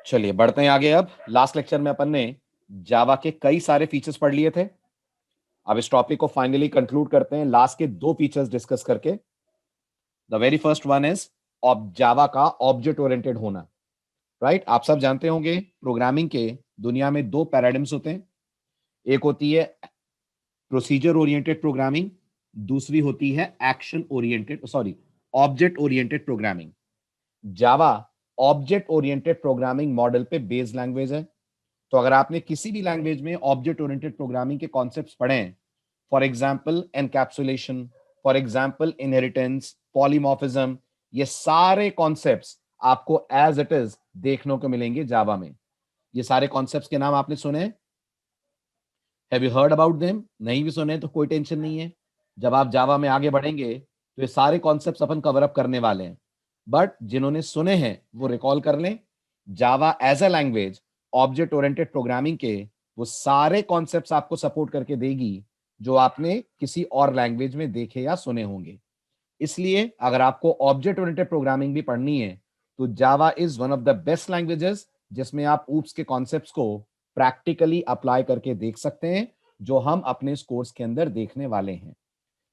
चलिए बढ़ते हैं आगे। अब लास्ट लेक्चर में अपन ने जावा के कई सारे फीचर्स पढ़ लिए थे। अब इस टॉपिक को फाइनली कंक्लूड करते हैं लास्ट के दो फीचर्स डिस्कस करके। The very first one is Java का ऑब्जेक्ट ओरिएंटेड होना। राइट, आप सब जानते होंगे प्रोग्रामिंग के दुनिया में दो पैराडिम्स होते हैं। एक होती है प्रोसीजर ओरिएंटेड प्रोग्रामिंग, दूसरी होती है action oriented object oriented programming. जावा ऑब्जेक्ट ओरिएंटेड प्रोग्रामिंग मॉडल पे बेस्ड लैंग्वेज है। तो अगर आपने किसी भी लैंग्वेज में ऑब्जेक्ट ओरिएंटेड प्रोग्रामिंग के कॉन्सेप्ट्स पढ़े हैं, for example encapsulation, for example inheritance, polymorphism, ये सारे कॉन्सेप्ट्स आपको एज इट इज देखने को मिलेंगे जावा में। ये सारे कॉन्सेप्ट्स के नाम आपने सुने हैं? Have you heard about them? नहीं भी सुने तो कोई टेंशन नहीं है। जब आप जावा में आगे बढ़ेंगे तो ये सारे कॉन्सेप्ट्स अपन कवर अप करने वाले हैं। बट जिन्होंने सुने हैं वो रिकॉल कर लें, Java as a language object oriented programming के वो सारे कॉन्सेप्ट्स आपको सपोर्ट करके देगी जो आपने किसी और लैंग्वेज में देखे या सुने होंगे। इसलिए अगर आपको ऑब्जेक्ट ओरिएंटेड प्रोग्रामिंग भी पढ़नी है तो Java is one of the best languages जिसमें आप ऊप्स के कॉन्सेप्ट्स को प्रैक्टिकली अप्लाई करके देख सकते हैं, जो हम अपने इस कोर्स के अंदर देखने वाले हैं।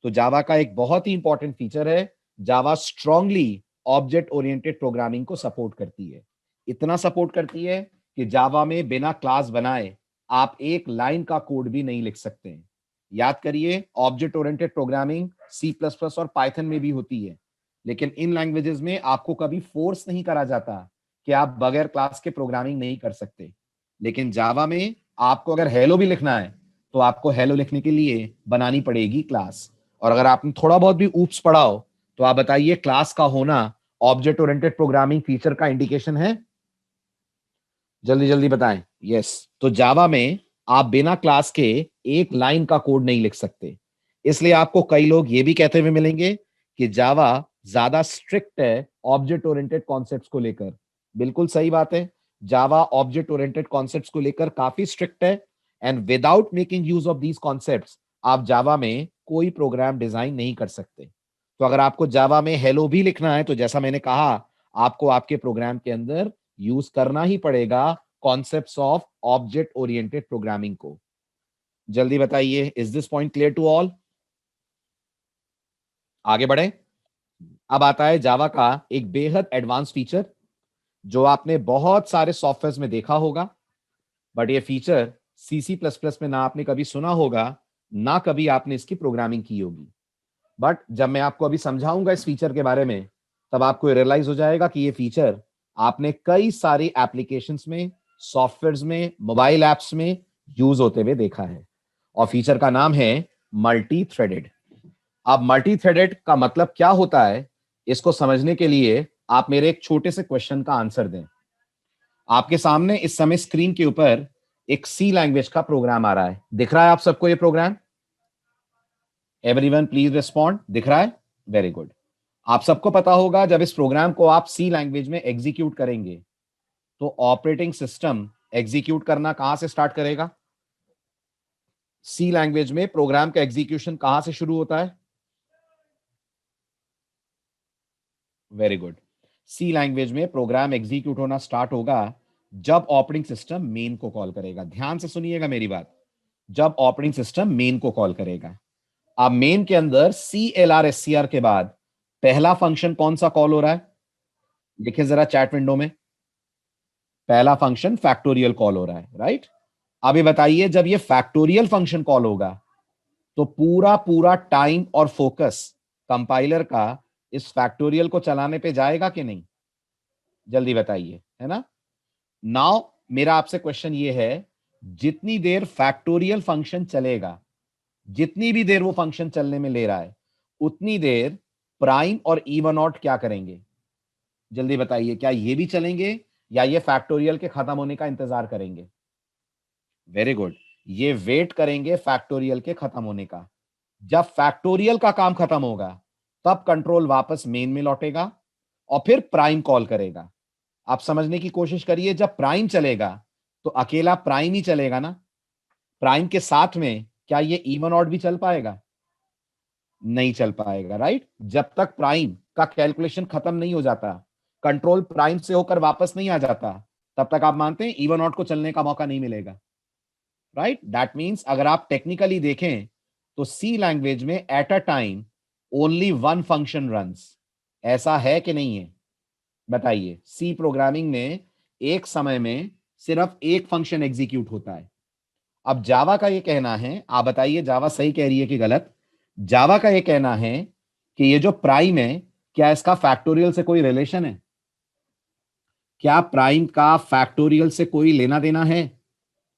तो जावा का एक बहुत ही इंपॉर्टेंट फीचर है, जावा स्ट्रांगली ऑब्जेक्ट ओरिएंटेड प्रोग्रामिंग को सपोर्ट करती है। इतना सपोर्ट करती है कि जावा में बिना क्लास बनाए आप एक लाइन का कोड भी नहीं लिख सकते हैं। याद करिए, object oriented programming C plus plus और पाइथन में भी होती है, लेकिन इन लैंग्वेजेस में आपको कभी फोर्स नहीं करा जाता कि आप बगैर क्लास के प्रोग्रामिंग नहीं कर सकते। लेकिन जावा में आपको अगर हेलो भी लिखना है तो आपको हेलो लिखने के लिए बनानी पड़ेगी क्लास। और अगर आपने थोड़ा बहुत भी ऊप्स पढ़ा हो तो आप बताइए, क्लास का होना ऑब्जेक्ट ओरिएंटेड प्रोग्रामिंग फीचर का इंडिकेशन है? जल्दी जल्दी बताएं। यस। तो जावा में आप बिना क्लास के एक लाइन का कोड नहीं लिख सकते। इसलिए आपको कई लोग ये भी कहते हुए मिलेंगे कि जावा ज्यादा स्ट्रिक्ट है ऑब्जेक्ट ओरिएंटेड कॉन्सेप्ट्स को लेकर। बिल्कुल सही बात है, जावा ऑब्जेक्ट ओरिएंटेड कॉन्सेप्ट्स को लेकर काफी स्ट्रिक्ट है। And without making use of these concepts आप जावा में कोई प्रोग्राम डिजाइन नहीं कर सकते। तो अगर आपको जावा में हेलो भी लिखना है तो जैसा मैंने कहा, आपको आपके प्रोग्राम के अंदर यूज करना ही पड़ेगा concepts of object oriented programming को। जल्दी बताइए, is this point clear to all? आगे बढ़े। अब आता है जावा का एक बेहद एडवांस फीचर जो आपने बहुत सारे सॉफ्टवेयर में देखा होगा, बट ये फीचर सी सी प्लस प्लस में ना आपने कभी सुना होगा, ना कभी आपने इसकी प्रोग्रामिंग की होगी। बट जब मैं आपको अभी समझाऊंगा इस फीचर के बारे में, तब आपको रियलाइज हो जाएगा कि ये फीचर आपने कई सारी एप्लीकेशंस में, सॉफ्टवेयर्स में, मोबाइल एप्स में यूज होते हुए देखा है। और फीचर का नाम है मल्टी थ्रेडेड। अब मल्टी थ्रेडेड का मतलब क्या होता है, इसको समझने के लिए आप मेरे एक छोटे से क्वेश्चन का आंसर दें। आपके सामने इस समय स्क्रीन के ऊपर एक सी लैंग्वेज का प्रोग्राम आ रहा है। दिख रहा है आप सबको ये प्रोग्राम? Everyone please respond. दिख रहा है? Very good. आप सबको पता होगा, जब इस प्रोग्राम को आप सी लैंग्वेज में एग्जीक्यूट करेंगे तो ऑपरेटिंग सिस्टम एग्जीक्यूट करना कहां से स्टार्ट करेगा? सी लैंग्वेज में प्रोग्राम का एग्जीक्यूशन कहां से शुरू होता है? Very good. सी लैंग्वेज में प्रोग्राम एग्जीक्यूट होना स्टार्ट होगा जब ऑपरेटिंग सिस्टम मेन को कॉल करेगा। ध्यान से सुनिएगा मेरी बात, जब ऑपरेटिंग सिस्टम मेन को कॉल करेगा। अब मेन के अंदर CLR SCR के बाद पहला फंक्शन कौन सा कॉल हो रहा है? लिखे जरा चैट विंडो में। पहला फंक्शन फैक्टोरियल कॉल हो रहा है, राइट? अब ये बताइए, जब ये फैक्टोरियल फंक्शन कॉल होगा तो पूरा पूरा टाइम और फोकस कंपाइलर का इस फैक्टोरियल को चलाने पे जाएगा कि नहीं? जल्दी बताइए, है ना? नाउ मेरा आपसे क्वेश्चन ये है, जितनी देर फैक्टोरियल फंक्शन चलेगा, जितनी भी देर वो फंक्शन चलने में ले रहा है, उतनी देर प्राइम और इवन ऑड क्या करेंगे? जल्दी बताइए, क्या ये भी चलेंगे या ये फैक्टोरियल के खत्म होने का इंतजार करेंगे? वेरी गुड, ये वेट करेंगे फैक्टोरियल के खत्म होने का। जब फैक्टोरियल का काम खत्म होगा तब कंट्रोल वापस मेन में लौटेगा और फिर प्राइम कॉल करेगा। आप समझने की कोशिश करिए, जब प्राइम चलेगा तो अकेला प्राइम ही चलेगा ना? प्राइम के साथ में क्या ये इवन ऑड भी चल पाएगा? नहीं चल पाएगा, राइट? जब तक प्राइम का कैलकुलेशन खत्म नहीं हो जाता, कंट्रोल प्राइम से होकर वापस नहीं आ जाता, तब तक आप मानते हैं इवन ऑड को चलने का मौका नहीं मिलेगा, राइट? दैट मीन्स अगर आप टेक्निकली देखें तो सी लैंग्वेज में at a time only one function runs. ऐसा है कि नहीं है? बताइए। सी प्रोग्रामिंग में एक समय में सिर्फ एक फंक्शन एग्जीक्यूट होता है। अब जावा का ये कहना है, आप बताइए जावा सही कह रही है कि गलत? जावा का ये कहना है कि ये जो प्राइम है, क्या इसका फैक्टोरियल से कोई रिलेशन है? क्या प्राइम का फैक्टोरियल से कोई लेना देना है?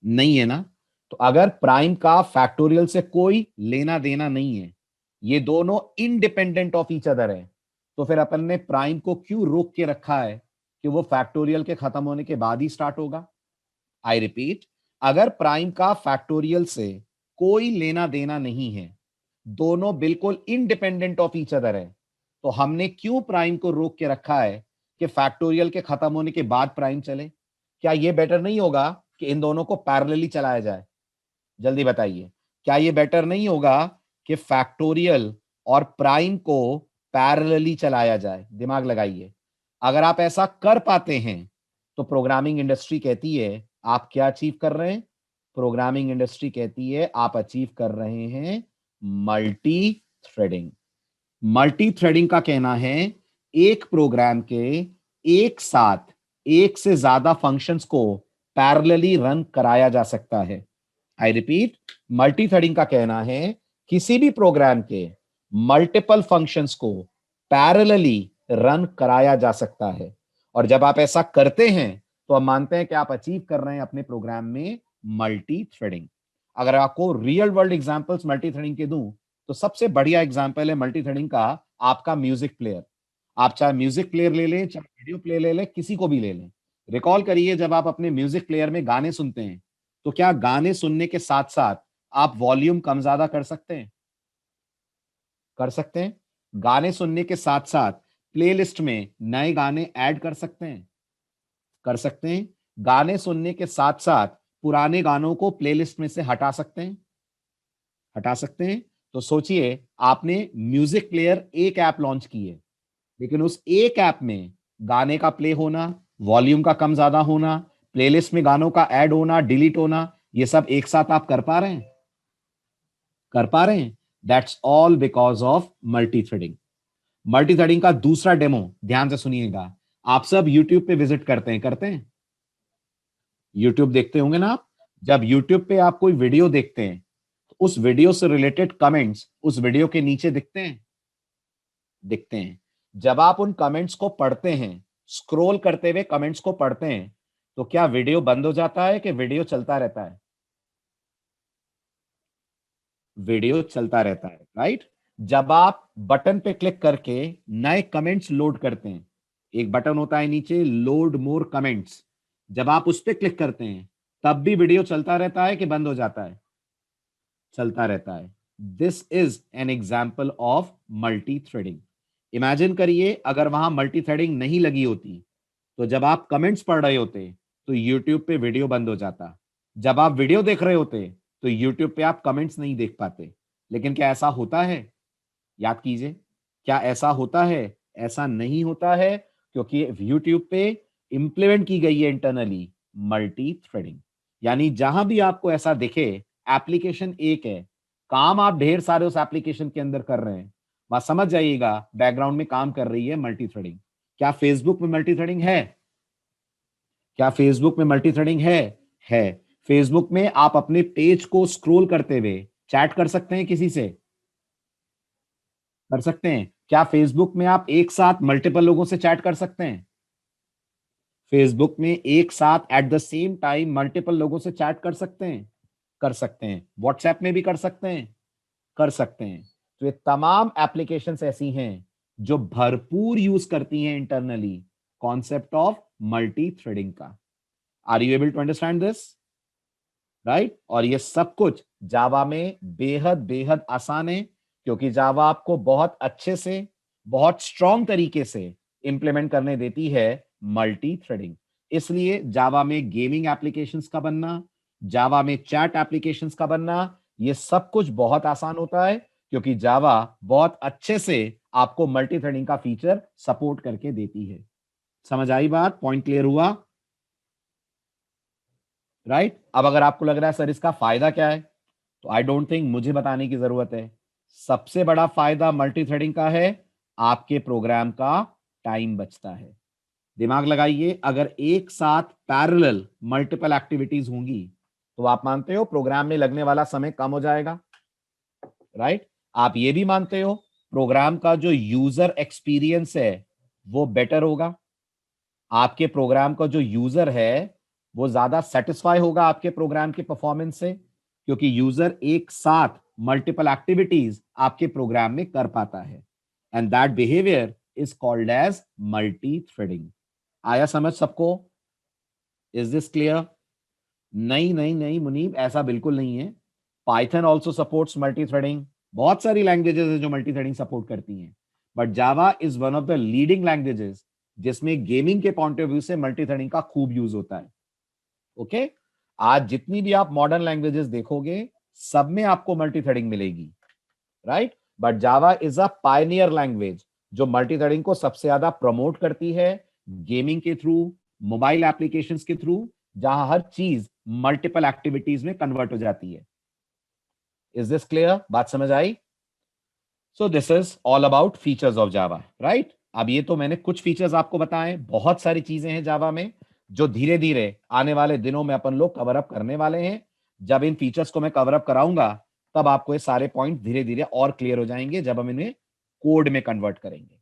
नहीं है ना? तो अगर प्राइम का फैक्टोरियल से कोई लेना देना नहीं है, ये दोनों इंडिपेंडेंट ऑफ ईच अदर है, तो फिर अपन ने प्राइम को क्यों रोक के रखा है कि वो फैक्टोरियल के खत्म होने के बाद ही स्टार्ट होगा? आई रिपीट, अगर प्राइम का फैक्टोरियल से कोई लेना देना नहीं है, दोनों बिल्कुल इंडिपेंडेंट ऑफ ईच अदर है, तो हमने क्यों प्राइम को रोक के रखा है कि फैक्टोरियल के खत्म होने के बाद प्राइम चले? क्या ये बेटर नहीं होगा कि इन दोनों को पैरेलली चलाया जाए? जल्दी बताइए। क्या ये बेटर नहीं होगा कि फैक्टोरियल और प्राइम को पैरेलली चलाया जाए? दिमाग लगाइए। अगर आप ऐसा कर पाते हैं, तो प्रोग्रामिंग इंडस्ट्री कहती है आप क्या अचीव कर रहे हैं? प्रोग्रामिंग इंडस्ट्री कहती है आप अचीव कर रहे हैं मल्टी थ्रेडिंग। मल्टी थ्रेडिंग का कहना है एक प्रोग्राम के एक साथ एक से ज्यादा फंक्शंस को पैरेलली रन कराया जा सकता है। आई रिपीट, मल्टी थ्रेडिंग का कहना है किसी भी प्रोग्राम के मल्टीपल फंक्शंस को पैरेलली रन कराया जा सकता है। और जब आप ऐसा करते हैं तो हम मानते हैं कि आप अचीव कर रहे हैं अपने प्रोग्राम में मल्टी थ्रेडिंग। अगर आपको real world examples multi threading के दूं, तो सबसे बढ़िया एग्जांपल है मल्टी थ्रेडिंग का आपका म्यूजिक प्लेयर। आप चाहे म्यूजिक प्लेयर ले लें, चाहे वीडियो प्लेयर ले लें, किसी को भी ले लें। रिकॉल करिए जब आप अपने म्यूजिक प्लेयर में गाने सुनते हैं, तो क्या गाने सुनने के साथ साथ आप वॉल्यूम कम ज्यादा कर सकते हैं? कर सकते हैं। गाने सुनने के साथ साथ प्लेलिस्ट में नए गाने ऐड कर सकते हैं? कर सकते हैं। गाने सुनने के साथ साथ पुराने गानों को प्लेलिस्ट में से हटा सकते हैं? हटा सकते हैं। तो सोचिए, आपने म्यूजिक प्लेयर एक ऐप लॉन्च की है, लेकिन उस एक ऐप में गाने का प्ले होना, वॉल्यूम का कम ज्यादा होना, प्लेलिस्ट में गानों का ऐड होना, डिलीट होना, ये सब एक साथ आप कर पा रहे हैं? कर पा रहे हैं? That's all because of multi threading. Multi threading का दूसरा डेमो ध्यान से सुनिएगा। आप सब यूट्यूब पे विजिट करते हैं? करते हैं? यूट्यूब देखते होंगे ना आप? जब यूट्यूब पे आप कोई वीडियो देखते हैं, तो उस वीडियो से रिलेटेड कमेंट्स उस वीडियो के नीचे दिखते हैं? दिखते हैं। जब आप उन कमेंट्स को पढ़ते हैं, स्क्रॉल करते हुए कमेंट्स को पढ़ते हैं, तो क्या वीडियो बंद हो जाता है कि वीडियो चलता रहता है? वीडियो चलता रहता है, राइट? जब आप बटन पे क्लिक करके नए कमेंट्स लोड करते हैं, एक बटन होता है नीचे लोड मोर कमेंट्स, जब आप उस पे क्लिक करते हैं, तब भी वीडियो चलता रहता है कि बंद हो जाता है? चलता रहता है। This is an example of multi threading. Imagine करिए अगर वहां मल्टी थ्रेडिंग नहीं लगी होती, तो जब आप कमेंट्स पढ़ रहे होते तो यूट्यूब पे वीडियो बंद हो जाता। जब आप वीडियो देख रहे होते तो यूट्यूब पे आप कमेंट्स नहीं देख पाते। लेकिन क्या ऐसा होता है? याद कीजिए, क्या ऐसा होता है? ऐसा नहीं होता है, क्योंकि यूट्यूब पे इंप्लीमेंट की गई है इंटरनली मल्टी थ्रेडिंग। यानी जहां भी आपको ऐसा दिखे एप्लीकेशन एक है, काम आप ढेर सारे उस एप्लीकेशन के अंदर कर रहे हैं, वहां समझ जाइएगा बैकग्राउंड में काम कर रही है मल्टी थ्रेडिंग। क्या फेसबुक में मल्टी थ्रेडिंग है? क्या फेसबुक में मल्टी थ्रेडिंग है? है। फेसबुक में आप अपने पेज को स्क्रॉल करते हुए चैट कर सकते हैं किसी से? कर सकते हैं। क्या फेसबुक में आप एक साथ मल्टीपल लोगों से चैट कर सकते हैं? फेसबुक में एक साथ at the same time multiple लोगों से चैट कर सकते हैं? कर सकते हैं। व्हाट्सएप में भी कर सकते हैं? कर सकते हैं। तो ये तमाम एप्लीकेशंस ऐसी हैं जो भरपूर यूज करती हैं internally concept of multi threading का। Are you able to understand this? Right? और ये सब कुछ जावा में बेहद बेहद आसान है, क्योंकि जावा आपको बहुत अच्छे से, बहुत स्ट्रॉन्ग तरीके से इंप्लीमेंट करने देती है मल्टी थ्रेडिंग। इसलिए जावा में गेमिंग एप्लीकेशंस का बनना, जावा में चैट एप्लीकेशंस का बनना, ये सब कुछ बहुत आसान होता है, क्योंकि जावा बहुत अच्छे से आपको मल्टी थ्रेडिंग का फीचर सपोर्ट करके देती है। समझ आई बात? पॉइंट क्लियर हुआ? राइट? अब अगर आपको लग रहा है सर इसका फायदा क्या है, तो आई डोंट थिंक मुझे बताने की जरूरत है। सबसे बड़ा फायदा मल्टी थ्रेडिंग का है, आपके प्रोग्राम का टाइम बचता है। दिमाग लगाइए, अगर एक साथ पैरेलल मल्टीपल एक्टिविटीज होंगी तो आप मानते हो प्रोग्राम में लगने वाला समय कम हो जाएगा, राइट? आप ये भी मानते हो प्रोग्राम का जो यूजर एक्सपीरियंस है वो बेटर होगा, आपके प्रोग्राम का जो यूजर है वो ज्यादा सेटिस्फाई होगा आपके प्रोग्राम के परफॉर्मेंस से, क्योंकि यूजर एक साथ मल्टीपल एक्टिविटीज आपके प्रोग्राम में कर पाता है, and that behaviour is called as multi threading. आया समझ सबको? Is this clear? नहीं नहीं नहीं मुनीब, ऐसा बिल्कुल नहीं है। Python also supports multi threading, बहुत सारी लैंग्वेजेस है जो मल्टी थ्रेडिंग सपोर्ट करती हैं, but Java is one of the leading languages जिसमें गेमिंग के पॉइंट ऑफ व्यू से मल्टी थ्रेडिंग का खूब यूज होता है। ओके, आज जितनी भी आप मॉडर्न लैंग्वेजेस देखोगे सब में आपको मल्टी थ्रेडिंग मिलेगी, right? But Java is a Pioneer language जो मल्टी थ्रेडिंग को सबसे ज्यादा प्रमोट करती है, गेमिंग के थ्रू, मोबाइल एप्लीकेशंस के थ्रू, जहां हर चीज मल्टीपल एक्टिविटीज में कन्वर्ट हो जाती है। Is this clear? बात समझ आई? So this is all about features of Java, right? अब ये तो मैंने कुछ फीचर्स आपको बताए, बहुत सारी चीजें हैं जावा में जो धीरे धीरे आने वाले दिनों में अपन लोग कवर अप करने वाले हैं। जब इन फीचर्स को मैं कवर अप कराऊंगा तब आपको ये सारे पॉइंट धीरे धीरे और क्लियर हो जाएंगे जब हम इन्हें कोड में कन्वर्ट करेंगे।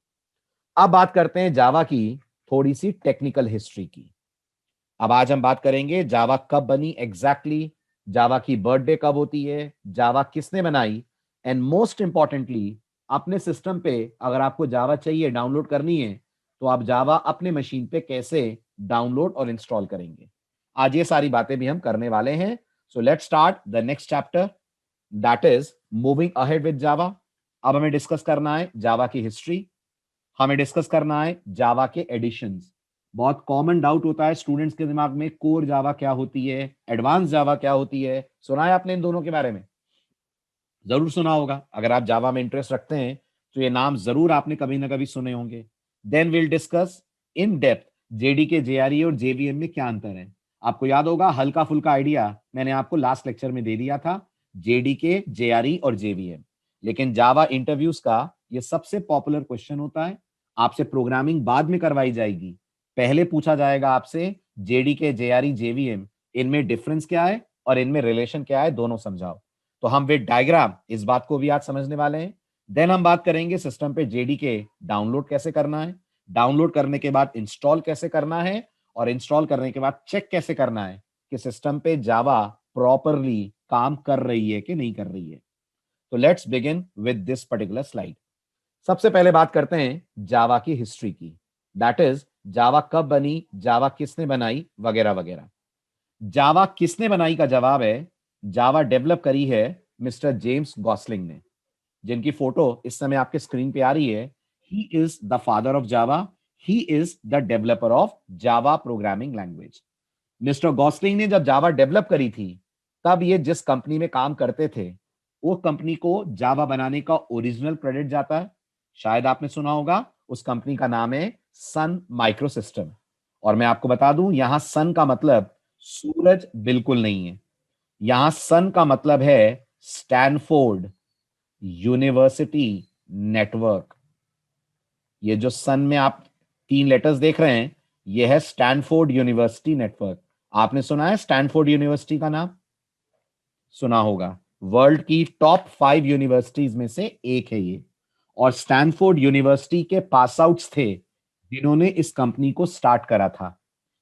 अब बात करते हैं जावा की थोड़ी सी टेक्निकल हिस्ट्री की। अब आज हम बात करेंगे जावा कब बनी एग्जैक्टली, जावा की बर्थडे कब होती है, जावा किसने बनाई, एंड मोस्ट इंपॉर्टेंटली अपने सिस्टम पे अगर आपको जावा चाहिए डाउनलोड करनी है तो आप जावा अपने मशीन पे कैसे डाउनलोड और इंस्टॉल करेंगे। आज ये सारी बातें भी हम करने वाले हैं। So let's start the next chapter, that is moving ahead with Java. अब हमें डिस्कस करना है जावा की हिस्ट्री, हमें डिस्कस करना है जावा के एडिशंस। बहुत कॉमन डाउट होता है स्टूडेंट्स के दिमाग में, कोर जावा क्या होती है, एडवांस जावा क्या होती है? सुना है आपने इन दोनों के बारे में? जरूर सुना होगा, अगर आप जावा में इंटरेस्ट रखते हैं तो ये नाम जरूर आपने कभी ना कभी सुने होंगे। Then will discuss in depth JDK, JRE और जेवीएम में क्या अंतर है। आपको याद होगा, हल्का फुल्का आइडिया मैंने आपको लास्ट लेक्चर में दे दिया था, जेडीके, जेआरई और जेवीएम। लेकिन जावा इंटरव्यूज का ये सबसे पॉपुलर क्वेश्चन होता है। आपसे प्रोग्रामिंग बाद में करवाई जाएगी, पहले पूछा जाएगा आपसे जेडीके, जेआरई, जेवीएम, इनमें डिफरेंस क्या है और इनमें रिलेशन क्या है, दोनों समझाओ। तो हम विद डायग्राम इस बात को भी आज समझने वाले हैं। देन हम बात करेंगे सिस्टम पे जेडीके डाउनलोड कैसे करना है, डाउनलोड करने के बाद इंस्टॉल कैसे करना है, और इंस्टॉल करने के बाद चेक कैसे करना है कि सिस्टम पे जावा प्रॉपरली काम कर रही है कि नहीं कर रही है। तो let's begin with this particular slide. सबसे पहले बात करते हैं जावा की हिस्ट्री की, दैट इज जावा कब बनी, जावा किसने बनाई, वगैरह वगैरह। जावा किसने बनाई का जवाब है, जावा डेवलप करी है मिस्टर जेम्स गॉसलिंग ने, जिनकी फोटो इस समय आपके स्क्रीन पे आ रही है। He is the father of Java, he is the developer of Java programming language. Mister Gosling ने जब जावा डेवलप करी थी तब ये जिस कंपनी में काम करते थे वो कंपनी को जावा बनाने का ओरिजिनल क्रेडिट जाता है। शायद आपने सुना होगा, उस कंपनी का नाम है सन माइक्रो सिस्टम। और मैं आपको बता दूं, यहां सन का मतलब सूरज बिल्कुल नहीं है, यहां सन का मतलब है स्टैनफोर्ड यूनिवर्सिटी नेटवर्क। ये जो सन में आप 3 लेटर्स देख रहे हैं, ये है स्टैनफोर्ड यूनिवर्सिटी नेटवर्क। आपने सुना है स्टैनफोर्ड यूनिवर्सिटी का नाम? सुना होगा, वर्ल्ड की टॉप 5 यूनिवर्सिटीज में से एक है ये। और स्टैनफोर्ड यूनिवर्सिटी के पास आउट्स थे जिन्होंने इस कंपनी को स्टार्ट करा था।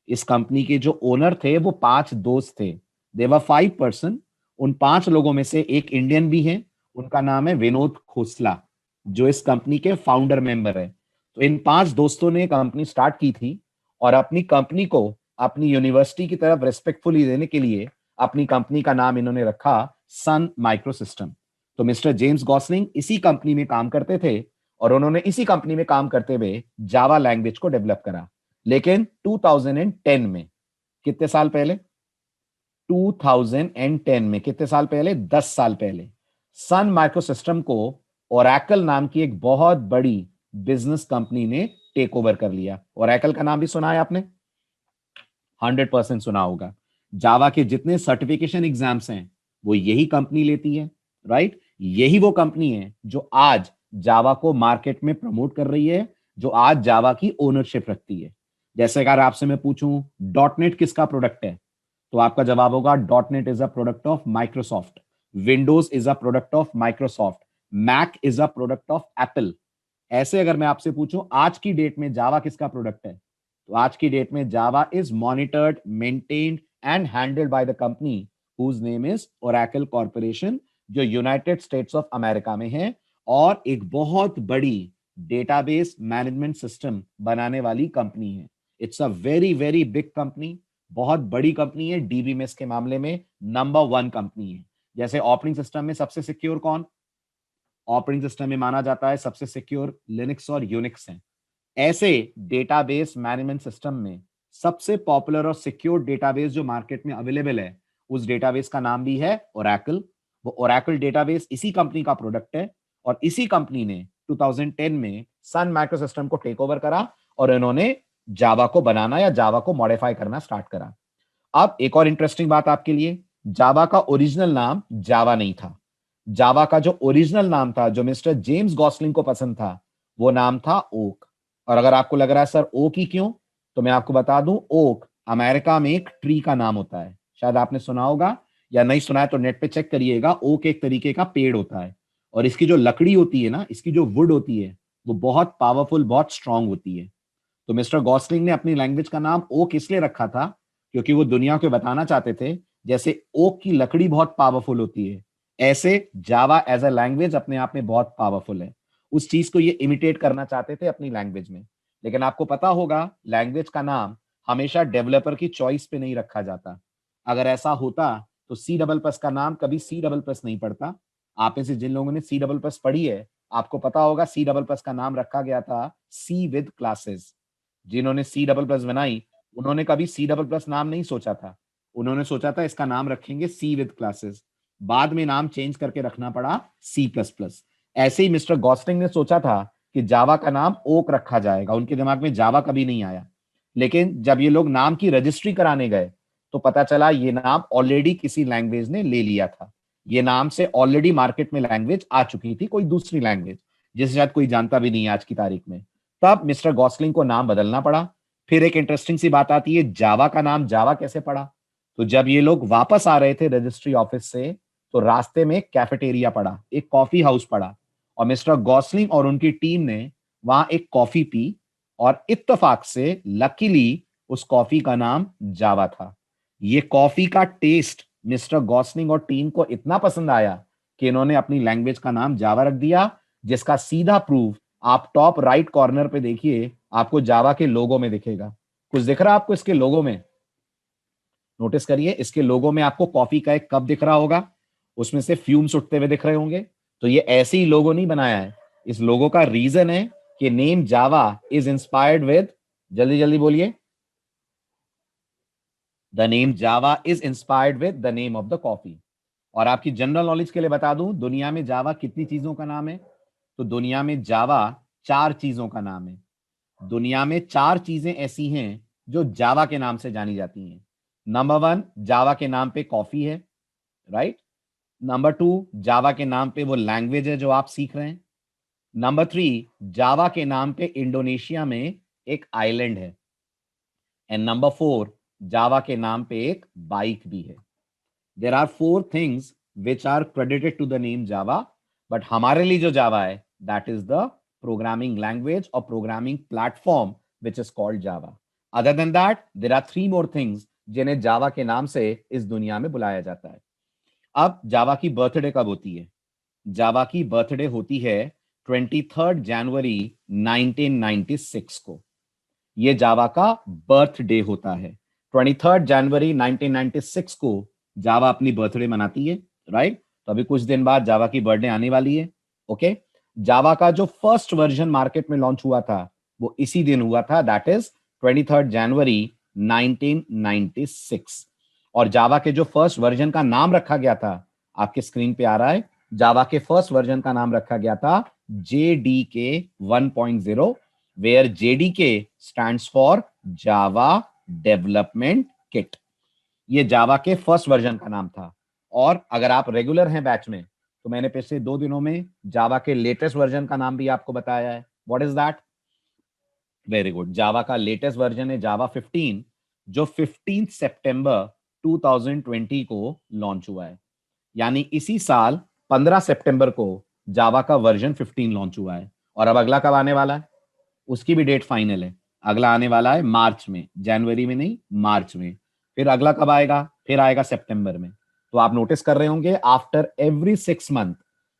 इस कंपनी के जो ओनर थे वो 5 दोस्त थे, देवर 5 पर्सन। उन 5 लोगों में से एक इंडियन भी है, उनका नाम है विनोद खोसला, जो इस कंपनी के फाउंडर मेंबर है। तो इन 5 दोस्तों ने कंपनी स्टार्ट की थी और अपनी कंपनी को अपनी यूनिवर्सिटी की तरफ रेस्पेक्टफुली देने के लिए अपनी कंपनी का नाम इन्होंने रखा सन माइक्रो सिस्टम। तो मिस्टर जेम्स गॉसलिंग इसी कंपनी में काम करते थे और उन्होंने इसी कंपनी में काम करते हुए जावा लैंग्वेज को डेवलप करा। लेकिन 2010 में, कितने साल पहले, 2010 में, कितने साल पहले, 10 साल पहले, सन माइक्रो सिस्टम को ओरेकल नाम की एक बहुत बड़ी बिजनेस कंपनी ने टेक ओवर कर लिया। ओरेकल का नाम भी सुना है आपने? 100% सुना होगा। जावा के जितने सर्टिफिकेशन एग्जाम्स हैं वो यही कंपनी लेती है, राइट? यही वो कंपनी है जो आज जावा को मार्केट में प्रमोट कर रही है, जो आज जावा की ओनरशिप रखती है। जैसे अगर आपसे मैं पूछूं डॉट नेट किसका प्रोडक्ट है, तो आपका जवाब होगा dot net is a product of Microsoft, Windows is a product of Microsoft, Mac is a product of Apple. ऐसे अगर मैं आपसे पूछूं आज की डेट में जावा किसका प्रोडक्ट है, तो आज की डेट में Java is monitored, maintained and handled by the company whose name is Oracle corporation, जो यूनाइटेड स्टेट्स ऑफ अमेरिका में है और एक बहुत बड़ी डेटाबेस मैनेजमेंट सिस्टम बनाने वाली कंपनी है। It's a very very big company, बहुत बड़ी कंपनी है, डीबीएमएस के मामले में नंबर 1 कंपनी है। जैसे ऑपरेटिंग सिस्टम में सबसे सिक्योर कौन, ऑपरेटिंग सिस्टम में माना जाता है सबसे सिक्योर लिनक्स और यूनिक्स हैं। ऐसे डेटाबेस मैनेजमेंट सिस्टम में सबसे पॉपुलर और सिक्योर डेटाबेस जो मार्केट में अवेलेबल है, उस डेटाबेस का नाम भी है ओरेकल। वो ओरेकल डेटाबेस इसी कंपनी का प्रोडक्ट है और इसी कंपनी ने 2010 में सन माइक्रो सिस्टम को टेक ओवर करा और इन्होंने जावा को बनाना या जावा को मॉडिफाई करना स्टार्ट करा। अब एक और इंटरेस्टिंग बात आपके लिए, जावा का ओरिजिनल नाम जावा नहीं था। जावा का जो ओरिजिनल नाम था, जो मिस्टर जेम्स गॉसलिंग को पसंद था, वो नाम था ओक। और अगर आपको लग रहा है सर ओक ही क्यों, तो मैं आपको बता दूं, ओक अमेरिका में एक ट्री का नाम होता है। शायद आपने सुना होगा या नहीं सुना है तो नेट पे चेक करिएगा। ओक एक तरीके का पेड़ होता है और इसकी जो लकड़ी होती है ना, इसकी जो वुड होती है, वो बहुत पावरफुल, बहुत स्ट्रांग होती है। तो मिस्टर गॉसलिंग ने अपनी लैंग्वेज का नाम ओक इसलिए रखा था क्योंकि वो दुनिया को बताना चाहते थे जैसे ओक की लकड़ी बहुत पावरफुल होती है, ऐसे जावा एज अ लैंग्वेज अपने आप में बहुत पावरफुल है। उस चीज को ये इमिटेट करना चाहते थे अपनी लैंग्वेज में। लेकिन आपको पता होगा लैंग्वेज का नाम हमेशा डेवलपर की चॉइस पे नहीं रखा जाता। अगर ऐसा होता तो सी डबल प्लस का नाम कभी सी डबल प्लस नहीं पड़ता। आप में से जिन लोगों ने सी डबल प्लस पढ़ी है, आपको पता होगा सी डबल प्लस का नाम रखा गया था सी विद क्लासेस। जिन्होंने सी डबल प्लस बनाई, उन्होंने कभी सी डबल प्लस नाम नहीं सोचा था। उन्होंने सोचा था इसका नाम रखेंगे सी विद क्लासेस। बाद में नाम चेंज करके रखना पड़ा सी प्लस प्लस। ऐसे ही मिस्टर गॉस्टिंग ने सोचा था कि जावा का नाम ओक रखा जाएगा, उनके दिमाग में जावा कभी नहीं आया। लेकिन जब ये लोग नाम की रजिस्ट्री कराने गए तो पता चला ये नाम ऑलरेडी किसी लैंग्वेज ने ले लिया था। ये नाम से ऑलरेडी मार्केट में लैंग्वेज आ चुकी थी, कोई दूसरी लैंग्वेज जिसे शायद कोई जानता भी नहीं है आज की तारीख में। तब मिस्टर गॉसलिंग को नाम बदलना पड़ा। फिर एक इंटरेस्टिंग सी बात आती है, जावा का नाम जावा कैसे पड़ा? तो जब ये लोग वापस आ रहे थे रजिस्ट्री ऑफिस से, तो रास्ते में एक कैफेटेरिया पड़ा, एक कॉफी हाउस पड़ा और मिस्टर गॉसलिंग और उनकी टीम ने वहां एक कॉफी पी और इत्तेफाक से लकीली उस कॉफी का नाम जावा था। ये कॉफी का टेस्ट मिस्टर गॉसलिंग और टीम को इतना पसंद आया कि इन्होंने अपनी लैंग्वेज का नाम जावा रख दिया, जिसका सीधा प्रूफ आप टॉप राइट कॉर्नर पे देखिए, आपको जावा के लोगो में दिखेगा। कुछ दिख रहा है आपको इसके लोगो में? नोटिस करिए, इसके लोगो में आपको कॉफी का एक कप दिख रहा होगा, उसमें से फ्यूम्स उठते हुए दिख रहे होंगे। तो ये ऐसे ही लोगो नहीं बनाया है। इस लोगो का रीजन है कि name Java is inspired with, जल्दी जल्दी बोलिए, the name Java is inspired with the name of the coffee. और आपकी जनरल नॉलेज के लिए बता दूं, दुनिया में जावा कितनी चीजों का नाम है? तो दुनिया में जावा 4 चीजों का नाम है। दुनिया में 4 चीजें ऐसी हैं जो जावा के नाम से जानी जाती हैं। नंबर 1, जावा के नाम पे कॉफी है, राइट? नंबर 2, जावा के नाम पे वो लैंग्वेज है जो आप सीख रहे हैं। नंबर 3, जावा के नाम पे इंडोनेशिया में एक आइलैंड है। एंड नंबर 4, जावा के नाम पे एक बाइक भी है। There are 4 things which are credited to the name Java, but हमारे लिए जो जावा है that is the programming language और programming platform which is called Java. Other than that there are 3 more things जिन्हें Java के नाम से इस दुनिया में बुलाया जाता है। अब जावा की बर्थडे कब होती है? जावा की बर्थडे होती है 23 जनवरी 1996 को। ये जावा का बर्थडे होता है। 23 जनवरी 1996 को जावा अपनी बर्थडे मनाती है, राइट? तो अभी कुछ दिन बाद जावा की बर्थडे आने वाली है। ओके, जावा का जो फर्स्ट वर्जन मार्केट में लॉन्च हुआ था वो इसी दिन हुआ था, दैट इज 23 जनवरी 1996। और जावा के जो फर्स्ट वर्जन का नाम रखा गया था, आपके स्क्रीन पे आ रहा है, जावा के फर्स्ट वर्जन का नाम रखा गया था JDK 1.0, where JDK stands for Java Development Kit। ये जावा के फर्स्ट वर्जन का नाम था। और अगर आप रेगुलर हैं बैच में, तो मैंने पिछले 2 दिनों में जावा के लेटेस्ट वर्जन का नाम भी आपको बताया है। What is that? Very good. Java का लेटेस्ट वर्जन है जावा 15, जो 15 सितंबर 2020 को लॉन्च हुआ है। यानी इसी साल 15 सितंबर को जावा का वर्जन 15 लॉन्च हुआ है। और अब अगला कब आने वाला है, उसकी भी डेट फाइनल है। अगला आने वाला है मार्च में, जनवरी में नहीं, मार्च में। फिर अगला कब आएगा? फिर आएगा सितंबर में। तो आप नोटिस कर रहे होंगे आफ्टर एवरी 6 मंथ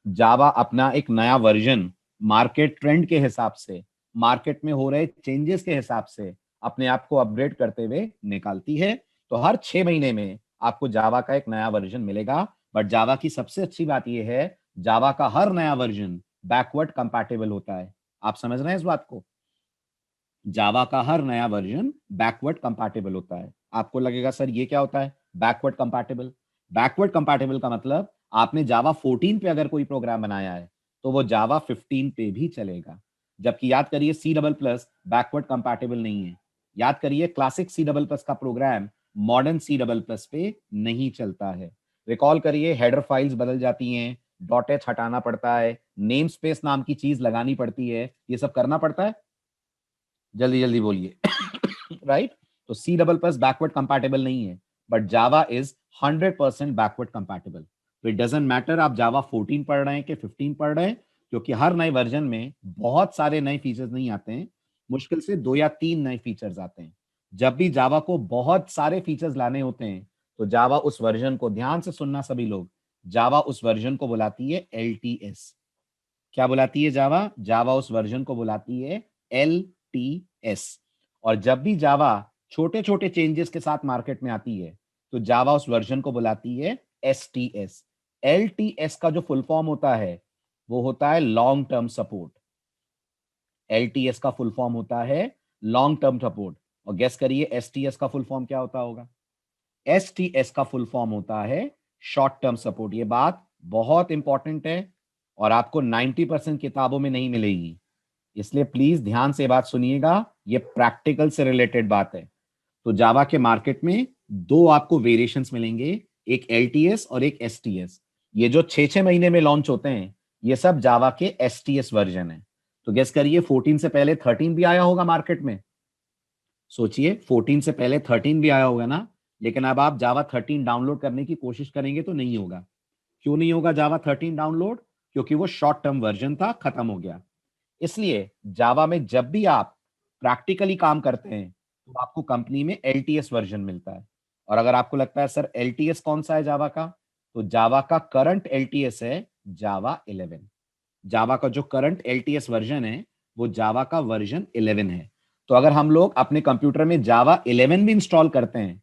जावा अपना एक नया वर्जन मार्केट ट्रेंड के हिसाब से, मार्केट में हो रहे चेंजेस के हिसाब से अपने आप को अपग्रेड करते हुए निकालती है। तो हर 6 महीने में आपको जावा का एक नया वर्जन मिलेगा। बट जावा की सबसे अच्छी बात यह है, जावा का हर नया वर्जन बैकवर्ड कंपैटिबल होता है। आप समझ रहे हैं इस बात को? जावा का हर नया वर्जन बैकवर्ड कंपैटिबल होता है। आपको लगेगा सर ये क्या होता है बैकवर्ड कंपैटिबल? बैकवर्ड कंपैटिबल का मतलब आपने जावा 14 पे अगर कोई प्रोग्राम बनाया है तो वो जावा 15 पे भी चलेगा। जबकि याद करिए C double plus backward compatible नहीं है। याद करिए क्लासिक सी डबल प्लस का program modern C double plus पे नहीं चलता है। रिकॉल करिए हेडर फाइल्स बदल जाती हैं, डॉट एच हटाना पड़ता है, नेम स्पेस नाम की चीज लगानी पड़ती है, ये सब करना पड़ता है। जल्दी जल्दी बोलिए। राइट? तो C double plus backward compatible नहीं है, but Java is 100% backward compatible. तो इट डजंट मैटर आप जावा 14 पढ़ रहे हैं कि 15 पढ़ रहे हैं, क्योंकि हर नए वर्जन में बहुत सारे नए फीचर्स नहीं आते हैं, मुश्किल से 2 या 3 नए फीचर्स आते हैं। जब भी जावा को बहुत सारे फीचर्स लाने होते हैं, तो जावा उस वर्जन को, ध्यान से सुनना सभी लोग, जावा उस वर्जन को बुलाती है एलटीएस। क्या बुलाती है जावा? जावा उस वर्जन को बुलाती है एलटीएस। और जब भी जावा छोटे छोटे चेंजेस के साथ मार्केट में आती है, तो जावा उस वर्जन को बुलाती है एसटीएस। एलटीएस का जो फुल फॉर्म होता है वो होता है लॉन्ग टर्म सपोर्ट। एलटीएस का फुल फॉर्म होता है लॉन्ग टर्म सपोर्ट। और गेस करिए एसटीएस का फुल फॉर्म क्या होता होगा? एसटीएस का फुल फॉर्म होता है शॉर्ट टर्म सपोर्ट। ये बात बहुत इंपॉर्टेंट है और आपको 90% किताबों में नहीं मिलेगी, इसलिए प्लीज ध्यान से बात सुनिएगा, ये प्रैक्टिकल से रिलेटेड बात है। तो जावा के मार्केट में 2 आपको वेरिएशंस मिलेंगे, एक एलटीएस और एक एसटीएस। ये जो 6-6 महीने में लॉन्च होते हैं, ये सब जावा के एसटीएस वर्जन है। तो गेस करिए 14 से पहले 13 भी आया होगा मार्केट में। सोचिए 14 से पहले 13 भी आया होगा ना, लेकिन अब आप जावा 13 डाउनलोड करने की कोशिश करेंगे तो नहीं होगा। क्यों नहीं होगा जावा 13 डाउनलोड? क्योंकि वो शॉर्ट टर्म वर्जन था, खत्म हो गया। इसलिए जावा में जब भी आप प्रैक्टिकली काम करते हैं, तो आपको कंपनी में एलटीएस वर्जन मिलता है। और अगर आपको लगता है सर एलटीएस कौन सा है जावा का, तो जावा का करंट एलटीएस है जावा 11। जावा का जो करंट एलटीएस वर्जन है वो जावा का वर्जन 11 है। तो अगर हम लोग अपने कंप्यूटर में जावा 11 भी इंस्टॉल करते हैं,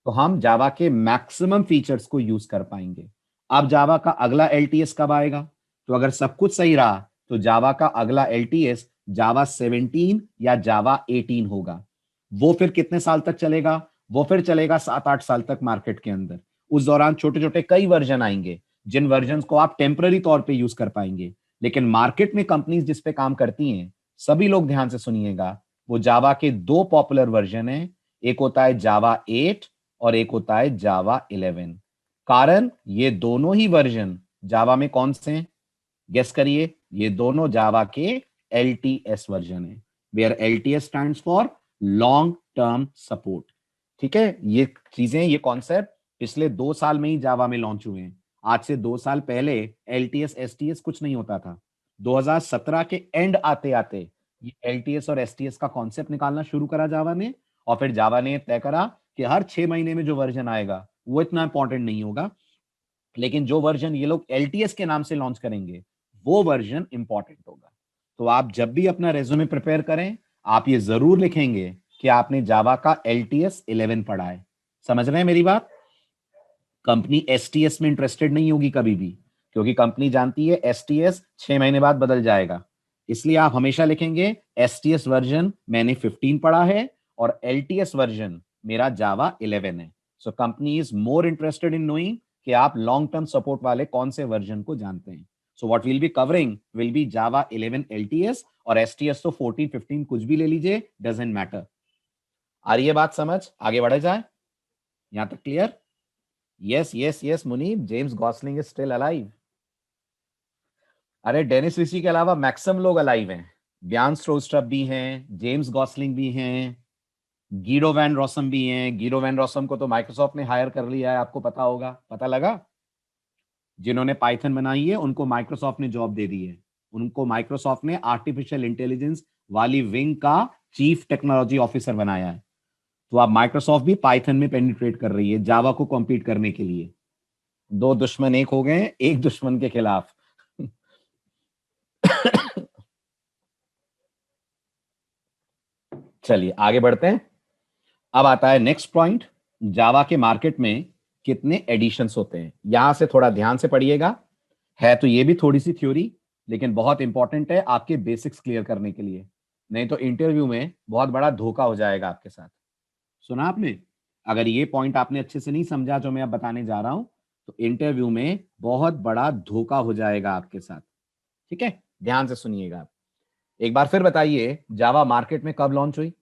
तो हम जावा के मैक्सिमम फीचर्स को यूज कर पाएंगे। अब जावा का अगला एलटीएस कब आएगा? तो अगर सब कुछ सही रहा तो जावा का अगला एलटीएस जावा 17 या जावा 18 होगा। वो फिर कितने साल तक चलेगा? वो फिर चलेगा 7-8 साल तक मार्केट के अंदर। उस दौरान छोटे छोटे कई वर्जन आएंगे, जिन वर्जन को आप टेम्पररी तौर पे यूज कर पाएंगे। लेकिन मार्केट में कंपनीज जिस पे काम करती हैं, सभी लोग ध्यान से सुनिएगा, वो जावा के 2 पॉपुलर वर्जन है। एक होता है जावा 8 और एक होता है जावा 11। कारण ये दोनों ही वर्जन जावा में कौन से हैं? गेस करिए, ये दोनों जावा के एलटीएस वर्जन है, where LTS stands for long term support. ठीक है, ये चीजें, ये कॉन्सेप्ट पिछले 2 साल में ही जावा में लॉन्च हुए हैं। आज से 2 साल पहले एलटीएस एसटीएस कुछ नहीं होता था। 2017 के एंड आते आते ये एलटीएस और एसटीएस का कॉन्सेप्ट निकालना शुरू करा जावा ने। और फिर जावा ने तय करा कि हर 6 महीने में जो वर्जन आएगा वो इतना इंपॉर्टेंट नहीं होगा, लेकिन जो वर्जन ये लोग एलटीएस के नाम से लॉन्च करेंगे वो वर्जन इंपॉर्टेंट होगा। तो आप जब भी अपना रेज्यूमे प्रिपेयर करें, आप ये जरूर लिखेंगे कि आपने जावा का एलटीएस 11 पढ़ा है। समझ रहे हैं मेरी बात? कंपनी एसटीएस में इंटरेस्टेड नहीं होगी कभी भी, क्योंकि कंपनी जानती है एसटीएस 6 महीने बाद बदल जाएगा। इसलिए आप हमेशा लिखेंगे एसटीएस वर्जन मैंने 15 पढ़ा है और एलटीएस वर्जन मेरा जावा 11 है। So company is more interested in knowing कि आप लॉन्ग टर्म सपोर्ट वाले कौन से वर्जन को जानते हैं। So what will be covering will be Java 11 LTS, और एसटीएस तो 14 15 कुछ भी ले लीजिए, डजंट मैटर। आ रही है बात समझ? आगे बढ़ा जाए? यहां तक clear? Yes yes yes Munib, James Gosling is still alive. अरे डेनिस रिची के अलावा मैक्सिमम लोग अलाइव हैं। ब्यान स्ट्रोस्ट्रप भी हैं, जेम्स गॉसलिंग भी हैं, गीडो वैन रॉसम भी हैं। गीडो वैन रॉसम को तो माइक्रोसॉफ्ट ने हायर कर लिया है, आपको पता होगा, पता लगा? जिन्होंने पाइथन बनाई है उनको माइक्रोसॉफ्ट ने जॉब दे दी है। उनको माइक्रोसॉफ्ट ने आर्टिफिशियल इंटेलिजेंस वाली विंग का चीफ टेक्नोलॉजी ऑफिसर बनाया है। तो अब माइक्रोसॉफ्ट भी पाइथन में पेनिट्रेट कर रही है जावा को कॉम्पीट करने के लिए। दो दुश्मन एक हो गए हैं, एक दुश्मन के खिलाफ। चलिए आगे बढ़ते हैं। अब आता है नेक्स्ट पॉइंट, जावा के मार्केट में कितने एडिशंस होते हैं। यहां से थोड़ा ध्यान से पढ़िएगा, है तो ये भी थोड़ी सी थ्योरी, लेकिन बहुत इंपॉर्टेंट है आपके बेसिक्स क्लियर करने के लिए, नहीं तो इंटरव्यू में बहुत बड़ा धोखा हो जाएगा आपके साथ। सुना आपने? अगर ये पॉइंट आपने अच्छे से नहीं समझा जो मैं अब बताने जा रहा हूं, तो इंटरव्यू में बहुत बड़ा धोखा हो जाएगा आपके साथ। ठीक है, ध्यान से सुनिएगा। एक बार फिर बताइए, जावा मार्केट में कब लॉन्च हुई?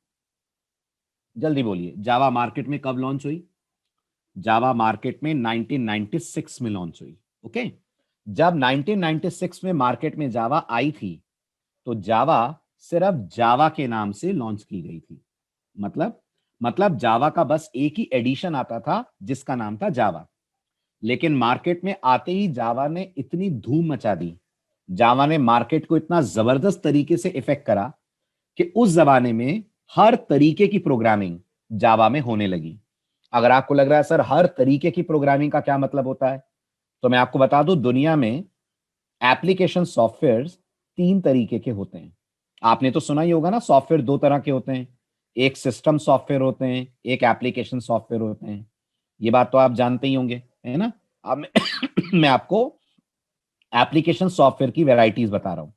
जल्दी बोलिए, जावा मार्केट में कब लॉन्च हुई? जावा मार्केट में 1996 में लॉन्च हुई। ओके, जब 1996 में मार्केट में जावा आई थी, तो जावा सिर्फ जावा के नाम से लॉन्च की गई थी। मतलब जावा का बस एक ही एडिशन आता था जिसका नाम था जावा। लेकिन मार्केट में आते ही जावा ने इतनी धूम मचा दी, जावा ने मार्केट को इतना जबरदस्त तरीके से इफेक्ट करा कि उस जमाने में हर तरीके की प्रोग्रामिंग जावा में होने लगी। अगर आपको लग रहा है सर हर तरीके की प्रोग्रामिंग का क्या मतलब होता है, तो मैं आपको बता दूं, दुनिया में एप्लीकेशन सॉफ्टवेयर तीन तरीके के होते हैं। आपने तो सुना ही होगा ना, सॉफ्टवेयर दो तरह के होते हैं, एक सिस्टम सॉफ्टवेयर होते हैं, एक एप्लीकेशन सॉफ्टवेयर होते हैं। ये बात तो आप जानते ही होंगे, है ना? अब मैं आपको एप्लीकेशन सॉफ्टवेयर की वैरायटीज बता रहा हूं।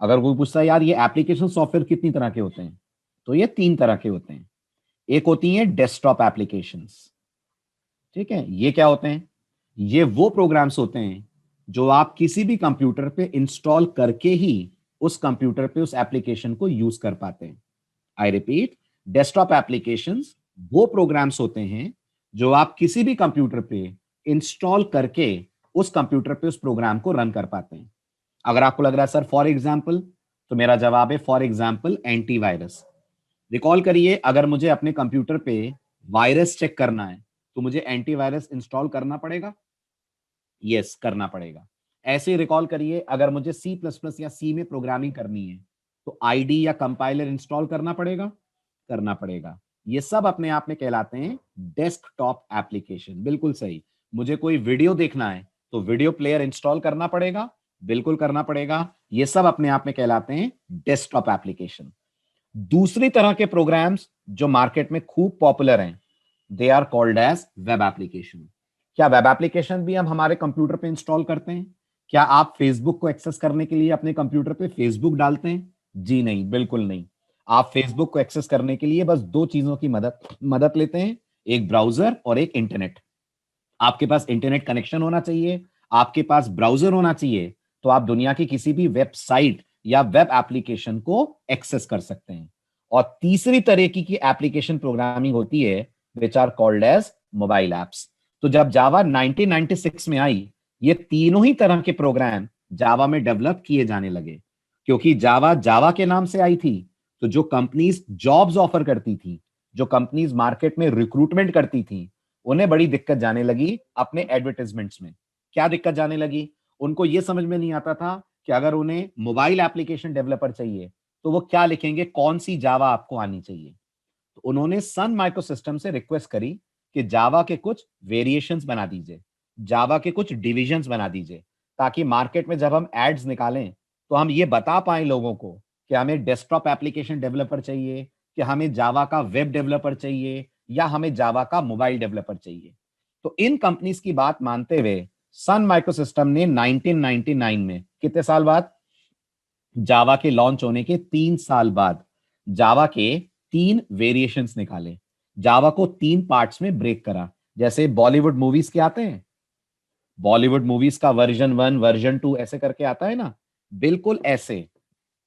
अगर कोई पूछता है यार ये एप्लीकेशन सॉफ्टवेयर कितनी तरह के होते हैं, तो ये तीन तरह के होते हैं। एक होती है डेस्कटॉप एप्लीकेशंस। ठीक है, ये क्या होते हैं? ये वो प्रोग्राम्स होते हैं जो आप किसी भी कंप्यूटर पे इंस्टॉल करके ही उस कंप्यूटर पे उस एप्लीकेशन को यूज कर पाते हैं। आई रिपीट, डेस्कटॉप एप्लीकेशंस वो प्रोग्राम्स होते हैं जो आप किसी भी कंप्यूटर पे इंस्टॉल करके उस कंप्यूटर पे उस प्रोग्राम को रन कर पाते हैं। अगर आपको लग रहा है सर फॉर एग्जाम्पल, तो मेरा जवाब है फॉर एग्जाम्पल एंटीवायरस। रिकॉल करिए, अगर मुझे अपने कंप्यूटर पे वायरस चेक करना है तो मुझे एंटीवायरस इंस्टॉल करना पड़ेगा। यस, करना पड़ेगा। ऐसे ही रिकॉल करिए, अगर मुझे सी प्लस प्लस या सी में प्रोग्रामिंग करनी है तो आईडी या कंपाइलर इंस्टॉल करना पड़ेगा, करना पड़ेगा। ये सब अपने आप में कहलाते हैं डेस्कटॉप एप्लीकेशन। बिल्कुल सही। मुझे कोई वीडियो देखना है तो वीडियो प्लेयर इंस्टॉल करना पड़ेगा, बिल्कुल करना पड़ेगा। ये सब अपने आप में कहलाते हैं डेस्कटॉप एप्लीकेशन। दूसरी तरह के प्रोग्राम्स जो मार्केट में खूब पॉपुलर हैं, they are called as web application. क्या वेब एप्लीकेशन भी हम हमारे कंप्यूटर पे इंस्टॉल करते हैं? क्या आप फेसबुक को एक्सेस करने के लिए अपने कंप्यूटर पे फेसबुक डालते हैं? जी नहीं, बिल्कुल नहीं। आप फेसबुक को एक्सेस करने के लिए बस दो चीजों की मदद मदद लेते हैं, एक ब्राउजर और एक इंटरनेट। आपके पास इंटरनेट कनेक्शन होना चाहिए, आपके पास ब्राउजर होना चाहिए, तो आप दुनिया की किसी भी वेबसाइट या वेब एप्लीकेशन को एक्सेस कर सकते हैं। और तीसरी तरीके की एप्लीकेशन प्रोग्रामिंग होती है which are called as mobile apps. तो जब जावा 1996 में आई, ये तीनों ही तरह के प्रोग्राम जावा में डेवलप किए जाने लगे। क्योंकि जावा जावा के नाम से आई थी, तो जो कंपनीज जॉब्स ऑफर करती थी, जो कंपनीज मार्केट में रिक्रूटमेंट करती थी, उन्हें बड़ी दिक्कत जाने लगी अपने एडवर्टाइजमेंट्स में। क्या दिक्कत जाने लगी? उनको यह समझ में नहीं आता था कि अगर उन्हें मोबाइल एप्लीकेशन डेवलपर चाहिए तो वो क्या लिखेंगे, कौन सी जावा आपको आनी चाहिए। तो उन्होंने सन माइक्रोसिस्टम से रिक्वेस्ट करी कि जावा के कुछ वेरिएशंस बना दीजिए, जावा के कुछ डिविजन्स बना दीजिए, ताकि मार्केट में जब हम एड्स निकालें तो हम ये बता पाए लोगों को कि हमें डेस्कटॉप एप्लीकेशन डेवलपर चाहिए, कि हमें जावा का वेब डेवलपर चाहिए, या हमें जावा का मोबाइल डेवलपर चाहिए। तो इन कंपनीज की बात मानते हुए सन माइक्रोसिस्टम ने 1999 में, कितने साल बाद, जावा के लॉन्च होने के 3 साल बाद, जावा के 3 वेरिएशंस निकाले, जावा को 3 पार्ट्स में ब्रेक करा। जैसे बॉलीवुड मूवीज के आते हैं, बॉलीवुड मूवीज का वर्जन 1 वर्जन 2 ऐसे करके आता है ना, बिल्कुल ऐसे।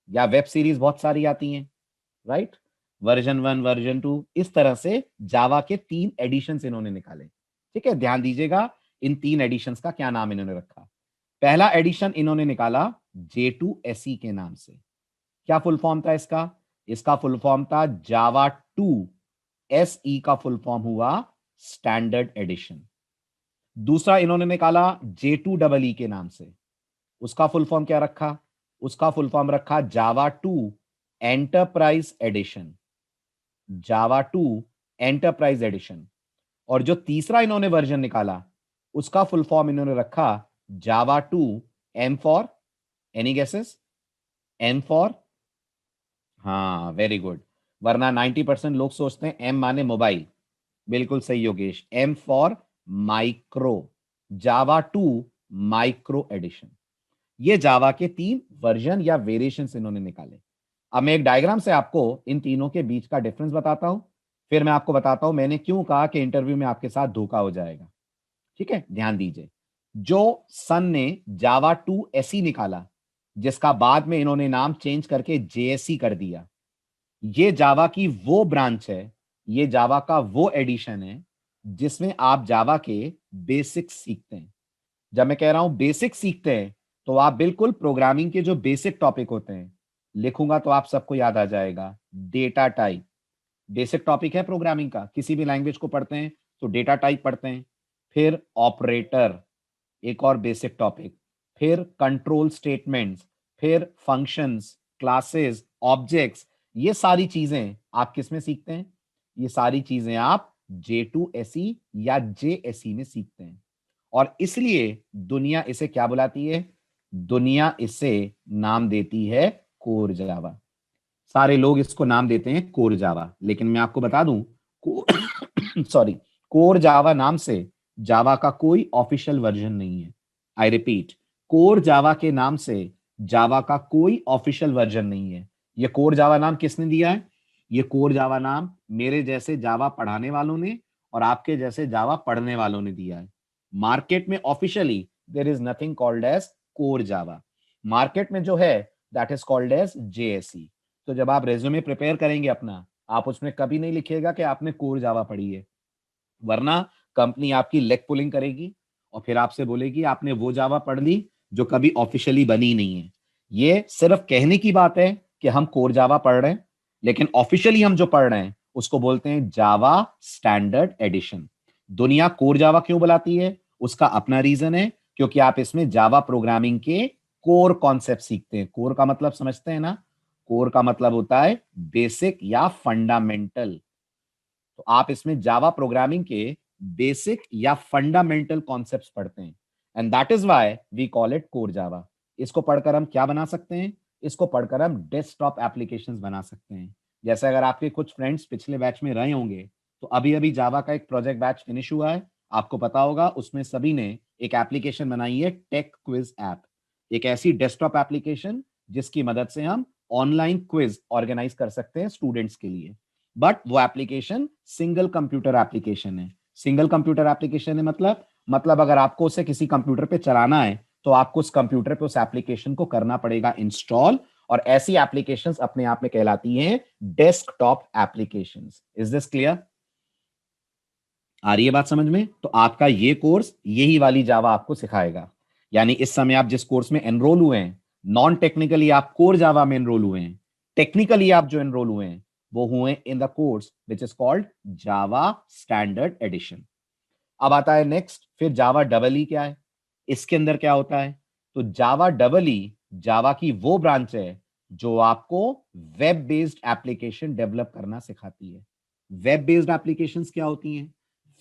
या वेब सीरीज बहुत सारी आती हैं, राइट? वर्जन 1, वर्जन 2, इस तरह से जावा के 3 एडिशंस इन्होंने निकाले। ठीक है, ध्यान दीजिएगा इन 3 एडिशंस का क्या नाम इन्होंने रखा। पहला एडिशन इन्होंने निकाला J2SE के नाम से। क्या फुल फॉर्म था इसका? इसका फुल फॉर्म था जावा 2 SE का फुल फॉर्म हुआ स्टैंडर्ड एडिशन। दूसरा इन्होंने निकाला J2EE के नाम से। उसका फुल फॉर्म क्या रखा? उसका फुल फॉर्म रखा जावा 2 एंटरप्राइज एडिशन। जावा 2 एंटरप्राइज एडिशन। और जो तीसरा इन्होंने वर्जन निकाला उसका फुल फॉर्म इन्होंने रखा जावा 2 M for, any guesses? M for, हाँ वेरी गुड, वरना 90% लोग सोचते हैं एम माने मोबाइल। बिल्कुल सही Yogesh, M for micro, Java 2 micro addition. ये जावा के 3 वर्जन या वेरिएशंस इन्होंने निकाले। अब मैं एक डायग्राम से आपको इन तीनों के बीच का डिफरेंस बताता हूं, फिर मैं आपको बताता हूं मैंने क्यों कहा कि इंटरव्यू में आपके साथ धोखा हो जाएगा। ठीक है, ध्यान दीजिए। जो सन ने जावा 2 SE निकाला, जिसका बाद में इन्होंने नाम चेंज करके JSE कर दिया, ये जावा की वो ब्रांच है, ये जावा का वो एडिशन है जिसमें आप जावा के बेसिक्स सीखते हैं। जब मैं कह रहा हूं बेसिक सीखते हैं, तो आप बिल्कुल प्रोग्रामिंग के जो बेसिक टॉपिक होते हैं, लिखूंगा तो आप सबको याद आ जाएगा। डेटा टाइप बेसिक टॉपिक है प्रोग्रामिंग का, किसी भी लैंग्वेज को पढ़ते हैं तो डेटा टाइप पढ़ते हैं। फिर ऑपरेटर, एक और बेसिक टॉपिक। फिर कंट्रोल स्टेटमेंट्स, फिर फंक्शंस, क्लासेस, ऑब्जेक्ट्स, ये सारी चीजें आप किस में सीखते हैं? ये सारी चीजें आप J2SE या JSE में सीखते हैं। और इसलिए दुनिया इसे क्या बुलाती है? दुनिया इसे नाम देती है कोर जावा। सारे लोग इसको नाम देते हैं कोर जावा, लेकिन मैं आपको बता दूं सॉरी, कोर जावा नाम से जावा का कोई ऑफिशियल वर्जन नहीं है। आई रिपीट, कोर जावा के नाम से जावा का कोई ऑफिशियल वर्जन नहीं है। ये कोर जावा नाम किसने दिया है? ये कोर जावा नाम मेरे जैसे जावा पढ़ाने वालों ने और आपके जैसे जावा पढ़ने वालों ने दिया है। मार्केट में officially there is nothing called as core Java. Market में जो है that is called as JSE। तो जब आप रेज्यूमे प्रिपेयर करेंगे अपना, आप उसमें कभी नहीं लिखिएगा कि आपने कोर जावा पढ़ी है, वरना कंपनी आपकी लेग पुलिंग करेगी और फिर आपसे बोलेगी आपने वो जावा पढ़ ली जो कभी ऑफिशियली बनी नहीं है। ये सिर्फ कहने की बात है कि हम कोर जावा पढ़ रहे हैं, लेकिन ऑफिशियली हम जो पढ़ रहे हैं उसको बोलते हैं जावा स्टैंडर्ड एडिशन। दुनिया कोर जावा क्यों बुलाती है? उसका अपना रीजन है, क्योंकि आप इसमें जावा प्रोग्रामिंग के कोर कॉन्सेप्ट सीखते हैं। कोर का मतलब समझते हैं ना? कोर का मतलब होता है बेसिक या फंडामेंटल। तो आप इसमें जावा प्रोग्रामिंग के बेसिक या फंडामेंटल कॉन्सेप्ट्स पढ़ते हैं, and that is why we call it core Java. इसको पढ़कर हम क्या बना सकते हैं? इसको पढ़कर हम डेस्कटॉप एप्लीकेशंस बना सकते हैं। जैसे अगर आपके कुछ फ्रेंड्स पिछले बैच में रहे होंगे, तो अभी अभी जावा का एक प्रोजेक्ट बैच फिनिश हुआ है, आपको पता होगा, उसमें सभी ने एक एप्लीकेशन बनाई है, टेक क्विज ऐप। एक ऐसी डेस्कटॉप एप्लीकेशन जिसकी मदद से हम ऑनलाइन क्विज ऑर्गेनाइज कर सकते हैं स्टूडेंट्स के लिए। बट वो एप्लीकेशन सिंगल कंप्यूटर एप्लीकेशन है। सिंगल कंप्यूटर एप्लीकेशन है मतलब अगर आपको उसे किसी कंप्यूटर पे चलाना है तो आपको उस कंप्यूटर पे उस एप्लीकेशन को करना पड़ेगा इंस्टॉल, और ऐसी एप्लीकेशंस अपने आप में कहलाती हैं desktop applications. Is this clear? आ रही है बात समझ में? तो आपका ये कोर्स यही वाली जावा आपको सिखाएगा। यानी इस समय आप जिस कोर्स में एनरोल हुए हैं, नॉन टेक्निकली आप कोर जावा में एनरोल हुए हैं, टेक्निकली आप जो एनरोल हुए हैं वो हुए in the course which is called Java standard addition. अब आता है नेक्स्ट, फिर जावा डबल ई क्या है? इसके अंदर क्या होता है? तो जावा डबल ई जावा की वो ब्रांच है जो आपको वेब बेस्ड एप्लीकेशन डेवलप करना सिखाती है। वेब बेस्ड एप्लीकेशंस क्या होती हैं?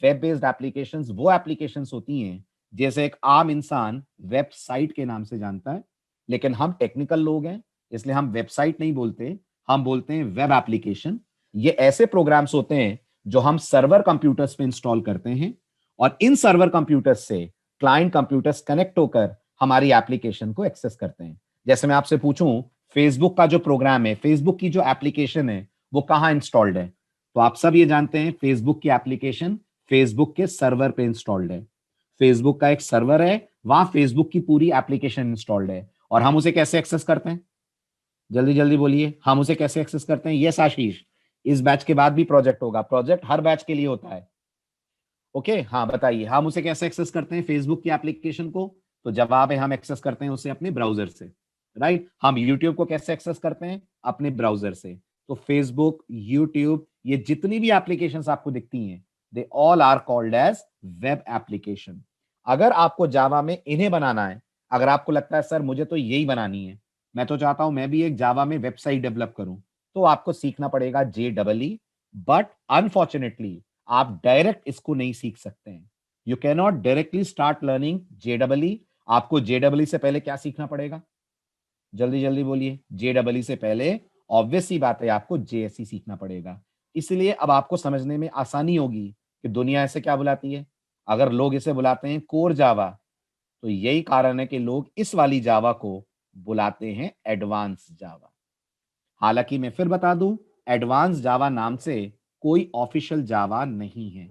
वेब बेस्ड एप्लीकेशंस वो एप्लीकेशंस होती हैं जैसे एक आम इंसान वेबसाइट के नाम से जानता है, लेकिन हम टेक्निकल लोग हैं इसलिए हम वेबसाइट नहीं बोलते, हम बोलते हैं वेब एप्लीकेशन। ये ऐसे प्रोग्राम्स होते हैं जो हम सर्वर कंप्यूटर्स पे इंस्टॉल करते हैं, और इन सर्वर कंप्यूटर्स से क्लाइंट कंप्यूटर्स कनेक्ट होकर हमारी एप्लीकेशन को एक्सेस करते हैं। जैसे मैं आपसे पूछूं, फेसबुक का जो प्रोग्राम है, फेसबुक की जो एप्लीकेशन है, वो कहां इंस्टॉल्ड है? तो आप सब ये जानते हैं फेसबुक की एप्लीकेशन फेसबुक के सर्वर पे इंस्टॉल्ड है। फेसबुक का एक सर्वर है, वहां फेसबुक की पूरी एप्लीकेशन इंस्टॉल्ड है, और हम उसे कैसे एक्सेस करते हैं? जल्दी जल्दी बोलिए, हम उसे कैसे एक्सेस करते हैं? यस आशीष, इस बैच के बाद भी प्रोजेक्ट होगा, प्रोजेक्ट हर बैच के लिए होता है। ओके हाँ बताइए, हम उसे कैसे एक्सेस करते हैं फेसबुक की एप्लीकेशन को? तो जवाब है हम एक्सेस करते हैं उसे अपने ब्राउजर से, राइट। हम यूट्यूब को कैसे एक्सेस करते हैं? अपने ब्राउजर से। तो फेसबुक, यूट्यूब, ये जितनी भी एप्लीकेशंस आपको दिखती हैं, they all are called as web application. अगर आपको जावा में इन्हें बनाना है, अगर आपको लगता है सर मुझे तो यही बनानी है, मैं तो चाहता हूं मैं भी एक जावा में वेबसाइट डेवलप करूं, तो आपको सीखना पड़ेगा JEE। बट अनफॉर्चुनेटली आप डायरेक्ट इसको नहीं सीख सकते हैं। You can not directly start learning JEE। आपको JEE से पहले क्या सीखना पड़ेगा? जल्दी जल्दी बोलिए। JEE से पहले ऑब्वियस सी बात है आपको JSE सीखना पड़ेगा। इसलिए अब आपको समझने में आसानी होगी कि दुनिया इसे क्या बुलाती है। अगर लोग इसे बुलाते हैं कोर जावा, तो यही कारण है कि लोग इस वाली जावा को बुलाते हैं एडवांस जावा। हालांकि मैं फिर बता दूं, एडवांस जावा नाम से कोई ऑफिशियल जावा नहीं है।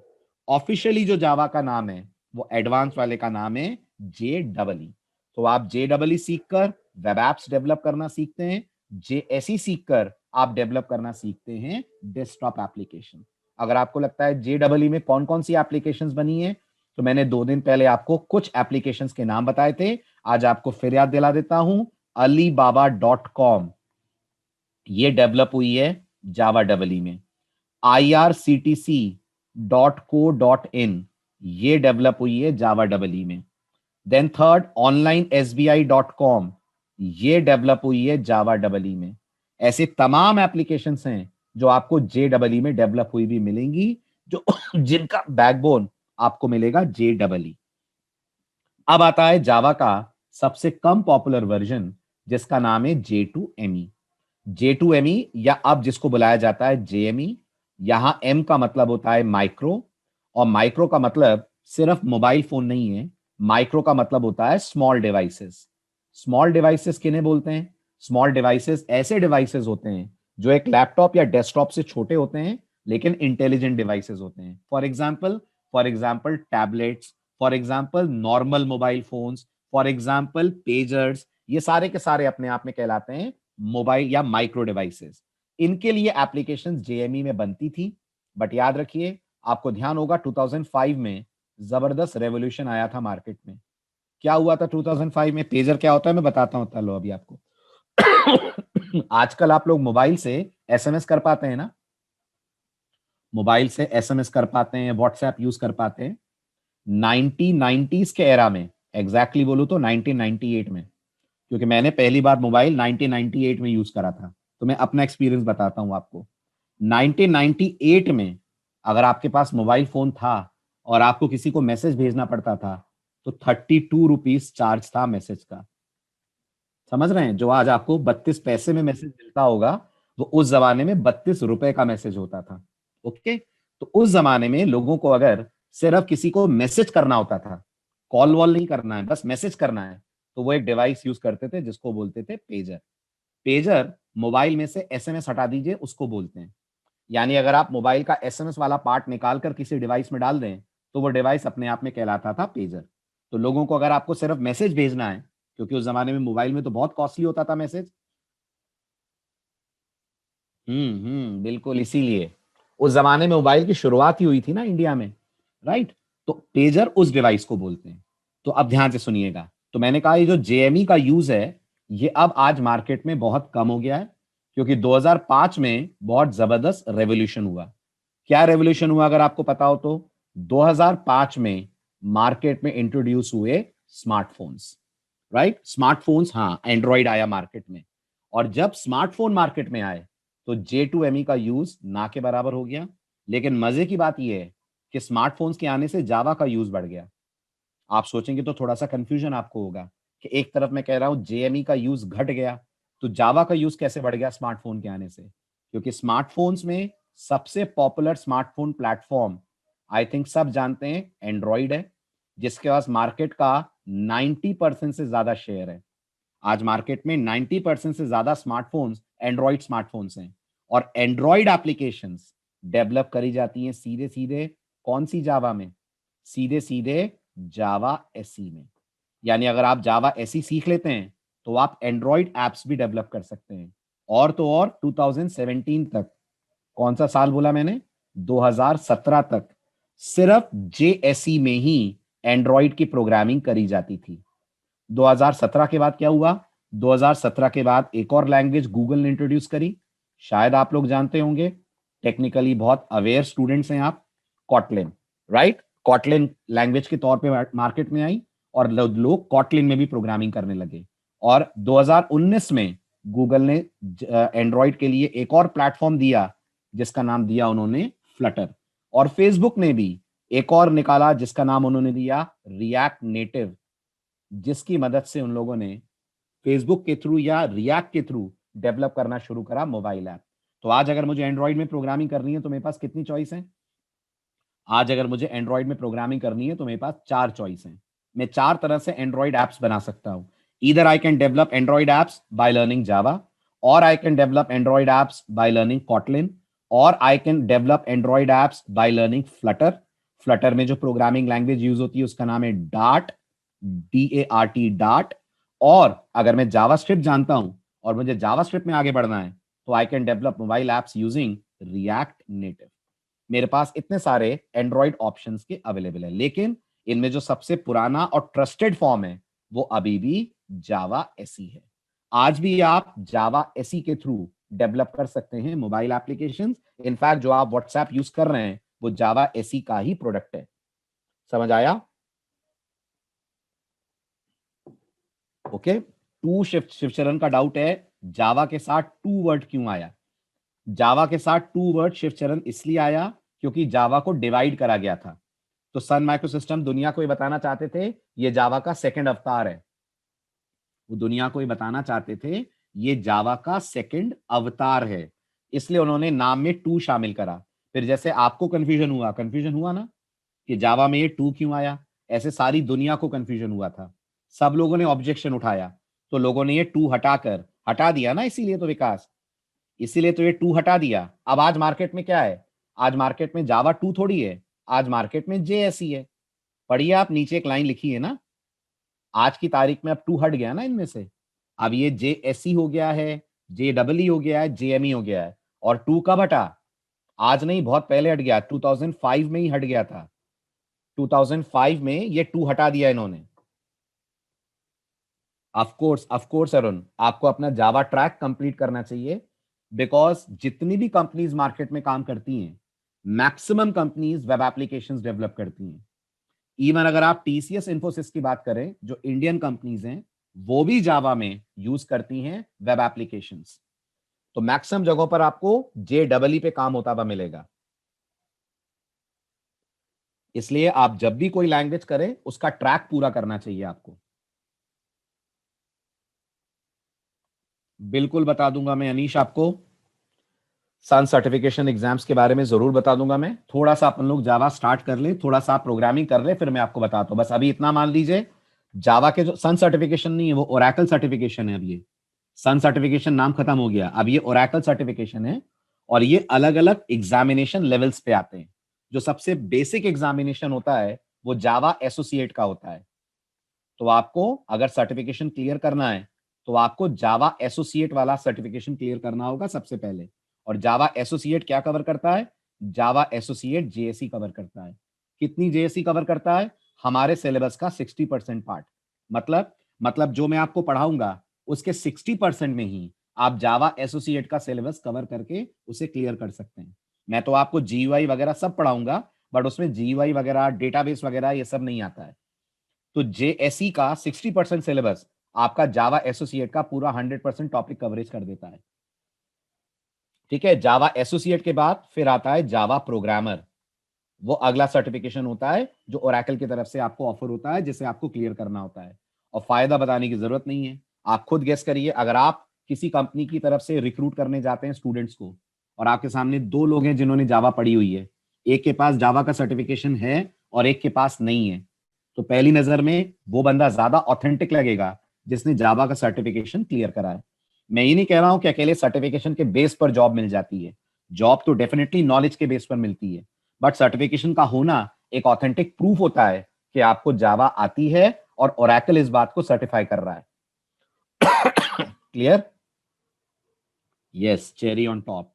ऑफिशियली जो जावा का नाम है वो एडवांस वाले का नाम है JEE। तो आप JEE सीखकर वेब एप्स डेवलप करना सीखते हैं, JSE सीखकर आप डेवलप करना सीखते हैं डेस्कटॉप एप्लीकेशन। अगर आपको लगता है JEE में कौन कौन सी एप्लीकेशंस बनी है, तो मैंने 2 दिन पहले आपको कुछ एप्लीकेशंस के नाम बताए थे, आज आपको फिर याद दिला देता हूं। Alibaba.com ये डेवलप हुई है जावा डबली में। IRCTC.co.in ये डेवलप हुई है जावा डबली में। देन थर्ड OnlineSBI.com ये डेवलप हुई है जावा डबली में। ऐसे तमाम एप्लीकेशंस हैं जो आपको JEE में डेवलप हुई भी मिलेंगी, जो जिनका बैकबोन आपको मिलेगा JEE। अब आता है जावा का सबसे कम पॉपुलर वर्जन, जिसका नाम है J2ME। J2ME या अब जिसको बुलाया जाता है JME। यहां M का मतलब होता है माइक्रो, और माइक्रो का मतलब सिर्फ मोबाइल फोन नहीं है। माइक्रो का मतलब होता है स्मॉल डिवाइसेस। स्मॉल डिवाइसेस किन्हें बोलते हैं? स्मॉल डिवाइसेस ऐसे डिवाइसेस होते हैं जो एक लैपटॉप या डेस्कटॉप से छोटे होते हैं, लेकिन इंटेलिजेंट डिवाइसेस होते हैं। For example tablets, for example normal mobile phones, for example pagers, ये सारे के सारे अपने आप में कहलाते हैं मोबाइल या माइक्रो डिवाइसेस। इनके लिए एप्लीकेशंस JME में बनती थी। बट याद रखिए, आपको ध्यान होगा 2005 में जबरदस्त रेवोल्यूशन आया था मार्केट में। क्या हुआ था 2005 में? पेजर क्या होता है मैं बताता हूं, चलो अभी आपको। आजकल आप लोग मोबाइल से SMS कर पाते हैं ना, मोबाइल से SMS कर पाते हैं, व्हाट्सएप यूज कर पाते हैं। 1990s के एरा में, एग्जैक्टली बोलूं तो 1998 में, क्योंकि मैंने पहली बार मोबाइल 1998 में यूज करा था, तो मैं अपना एक्सपीरियंस बताता हूं आपको। 1998 में अगर आपके पास मोबाइल फोन था और आपको किसी को मैसेज भेजना पड़ता था, तो 32 रुपीज चार्ज था मैसेज का। समझ रहे हैं? जो आज आपको 32 पैसे में मैसेज मिलता होगा, वो उस जमाने में 32 रुपए का मैसेज होता था। ओके, तो उस जमाने में लोगों को अगर सिर्फ किसी को मैसेज करना होता था, कॉल वॉल नहीं करना है, बस मैसेज करना है, तो वो एक डिवाइस यूज करते थे जिसको बोलते थे पेजर। पेजर मोबाइल में से SMS हटा दीजिए, उसको बोलते हैं। यानी अगर आप मोबाइल का SMS वाला पार्ट निकाल कर किसी डिवाइस में डाल दें, तो वो डिवाइस अपने आप में कहलाता था पेजर। तो लोगों को अगर आपको सिर्फ मैसेज भेजना है, क्योंकि उस जमाने में मोबाइल में तो बहुत कॉस्टली होता था मैसेज। बिल्कुल, इसीलिए उस जमाने में मोबाइल की शुरुआत ही हुई थी ना इंडिया में, राइट। तो पेजर उस डिवाइस को बोलते हैं। तो अब ध्यान से सुनिएगा, तो मैंने कहा ये जो JME का यूज है, ये अब आज मार्केट में बहुत कम हो गया है, क्योंकि 2005 में बहुत जबरदस्त रेवोल्यूशन हुआ। क्या रेवोल्यूशन हुआ अगर आपको पता हो तो? 2005 में मार्केट में इंट्रोड्यूस हुए स्मार्टफोन्स, राइट। स्मार्टफोन्स, हाँ, एंड्रॉइड आया मार्केट में। और जब स्मार्टफोन मार्केट में आए, तो J2ME का यूज ना के बराबर हो गया। लेकिन मजे की बात यह है कि स्मार्टफोन्स के आने से जावा का यूज बढ़ गया। आप सोचेंगे तो थोड़ा सा कंफ्यूजन आपको होगा कि एक तरफ मैं कह रहा हूं JME का यूज घट गया, तो जावा का यूज कैसे बढ़ गया स्मार्टफोन के आने से? क्योंकि स्मार्टफोन्स में सबसे popular smartphone platform, I think सब जानते हैं, एंड्रॉइड है, जिसके पास मार्केट का 90% से ज्यादा शेयर है। आज मार्केट में 90% से ज्यादा स्मार्टफोन्स एंड्रॉइड स्मार्टफोन्स हैं। और एंड्रॉइड एप्लीकेशंस डेवलप करी जाती हैं सीधे सीधे कौन सी जावा में? सीधे सीधे जावा एसई में। यानी अगर आप जावा एसई सीख लेते हैं, तो आप एंड्रॉइड एप्स भी डेवलप कर सकते हैं। और तो और 2017 तक कौन सा साल बोला मैंने? 2017 तक सिर्फ JSE में ही एंड्रॉइड की प्रोग्रामिंग करी जाती थी। 2017 के बाद क्या हुआ? 2017 के बाद एक और लैंग्वेज गूगल ने इंट्रोड्यूस करी, शायद आप लोग जानते होंगे, टेक्निकली बहुत अवेयर स्टूडेंट्स हैं आप, कॉटलिन, राइट? कॉटलिन लैंग्वेज के तौर पे मार्केट में आई और लोग कॉटलिन में भी प्रोग्रामिंग करने लगे। और 2019 में गूगल ने एंड्रॉइड के लिए एक और प्लेटफॉर्म दिया जिसका नाम दिया उन्होंने फ्लटर। और फेसबुक ने भी एक और निकाला जिसका नाम उन्होंने दिया रिएक्ट नेटिव, जिसकी मदद से उन लोगों ने फेसबुक के थ्रू या रिएक्ट के थ्रू डेवलप करना शुरू करा मोबाइल ऐप। तो आज अगर मुझे एंड्रॉइड में प्रोग्रामिंग करनी है तो मेरे पास कितनी चॉइस है? आज अगर मुझे एंड्रॉइड में प्रोग्रामिंग करनी है तो मेरे पास 4 चॉइस हैं। मैं 4 तरह से एंड्रॉइड एप्स बना सकता हूं। Either I can develop Android apps by learning Java, और I can develop Android apps by learning Kotlin, और I can develop Android apps by learning Flutter. Flutter में जो प्रोग्रामिंग लैंग्वेज यूज होती है उसका नाम है डार्ट, DART, डार्ट। और अगर मैं जावास्क्रिप्ट जानता हूं और मुझे जावास्क्रिप्ट में आगे बढ़ना है तो आई can develop mobile apps using react native. मेरे पास इतने सारे एंड्रॉइड ऑप्शंस के अवेलेबल है, लेकिन इनमें जो सबसे पुराना और ट्रस्टेड फॉर्म है वो अभी भी जावा एसई है। आज भी आप जावा एसई के थ्रू डेवलप कर सकते हैं मोबाइल एप्लीकेशंस। इनफैक्ट जो आप व्हाट्सएप यूज कर रहे हैं वो जावा एसई का ही प्रोडक्ट है। समझ आया? ओके। शिवचरण का डाउट है जावा के साथ टू वर्ड क्यों आया? जावा के साथ टू वर्ड शिवचरण इसलिए आया क्योंकि जावा को डिवाइड करा गया था। तो सन माइक्रोसिस्टम दुनिया को ये बताना चाहते थे ये जावा का सेकंड अवतार है। वो दुनिया को ये बताना चाहते थे ये जावा का सेकंड अवतार है, इसलिए उन्होंने नाम में टू शामिल करा। फिर जैसे आपको कंफ्यूजन हुआ ना कि जावा में ये टू क्यों आया, ऐसे सारी दुनिया को कंफ्यूजन हुआ था। सब लोगों ने ऑब्जेक्शन उठाया तो लोगों ने ये टू हटा दिया ना, इसीलिए तो विकास, इसीलिए तो ये टू हटा दिया। अब आज मार्केट में क्या है? आज मार्केट में जावा टू थोड़ी है, आज मार्केट में JSE है। पढ़िए, आप नीचे एक लाइन लिखी है ना, आज की तारीख में अब टू हट गया ना इनमें से। अब ये JSE हो गया है, JEE हो गया है, JME हो गया है। और टू कब हटा? आज नहीं, बहुत पहले हट गया, 2005 में ही हट गया था। 2005 में ये टू हटा दिया इन्होंने। ऑफ कोर्स अरुण, आपको अपना जावा ट्रैक कंप्लीट करना चाहिए, बिकॉज जितनी भी कंपनीज मार्केट में काम करती हैं, maximum companies web applications develop करती हैं। इवन अगर आप TCS इन्फोसिस की बात करें, जो इंडियन कंपनीज हैं, वो भी जावा में यूज करती हैं वेब एप्लीकेशंस। तो मैक्सिमम जगहों पर आपको JEE पे काम होता हुआ मिलेगा। इसलिए आप जब भी कोई लैंग्वेज करें उसका ट्रैक पूरा करना चाहिए आपको। बिल्कुल बता दूंगा मैं अनीश, आपको सन सर्टिफिकेशन एग्जाम्स के बारे में जरूर बता दूंगा मैं। थोड़ा सा अपन लोग जावा स्टार्ट कर ले, थोड़ा सा प्रोग्रामिंग कर ले, फिर मैं आपको बताता हूं। बस अभी इतना मान लीजिए, जावा के जो सन सर्टिफिकेशन नहीं है वो ओरेकल सर्टिफिकेशन है। अब ये सन सर्टिफिकेशन नाम खत्म हो गया, अब ये ओरेकल सर्टिफिकेशन है। और ये अलग अलग एग्जामिनेशन लेवल्स पे आते हैं। जो सबसे बेसिक एग्जामिनेशन होता है वो जावा एसोसिएट का होता है। तो आपको अगर सर्टिफिकेशन क्लियर करना है तो आपको जावा एसोसिएट वाला सर्टिफिकेशन क्लियर करना होगा सबसे पहले। और जावा एसोसिएट क्या कवर करता है? जावा एसोसिएट JSE कवर करता है। कितनी JSE कवर करता है? हमारे सिलेबस का 60% पार्ट। मतलब जो मैं आपको पढ़ाऊंगा उसके 60% में ही आप जावा एसोसिएट का सिलेबस कवर करके उसे क्लियर कर सकते हैं। मैं तो आपको GUI वगैरह सब पढ़ाऊंगा, बट उसमें GUI वगैरह, डेटाबेस वगैरह ये सब नहीं आता है। तो JSE का 60% सिलेबस आपका जावा एसोसिएट का पूरा 100% टॉपिक कवरेज कर देता है। ठीक है, जावा एसोसिएट के बाद फिर आता है जावा प्रोग्रामर। वो अगला सर्टिफिकेशन होता है जो ओरेकल की तरफ से आपको ऑफर होता है, जिसे आपको क्लियर करना होता है। और फायदा बताने की जरूरत नहीं है, आप खुद गेस करिए। अगर आप किसी कंपनी की तरफ से रिक्रूट करने जाते हैं स्टूडेंट्स को, और आपके सामने दो लोग हैं जिन्होंने जावा पढ़ी हुई है, एक के पास जावा का सर्टिफिकेशन है और एक के पास नहीं है, तो पहली नजर में वो बंदा ज्यादा ऑथेंटिक लगेगा जिसने जावा का सर्टिफिकेशन क्लियर करा है। मैं ये नहीं कह रहा हूं कि अकेले सर्टिफिकेशन के बेस पर जॉब मिल जाती है। जॉब तो डेफिनेटली नॉलेज के बेस पर मिलती है, बट सर्टिफिकेशन का होना एक ऑथेंटिक प्रूफ होता है कि आपको जावा आती है और ओरेकल इस बात को सर्टिफाई कर रहा है। Clear? Yes, cherry on top.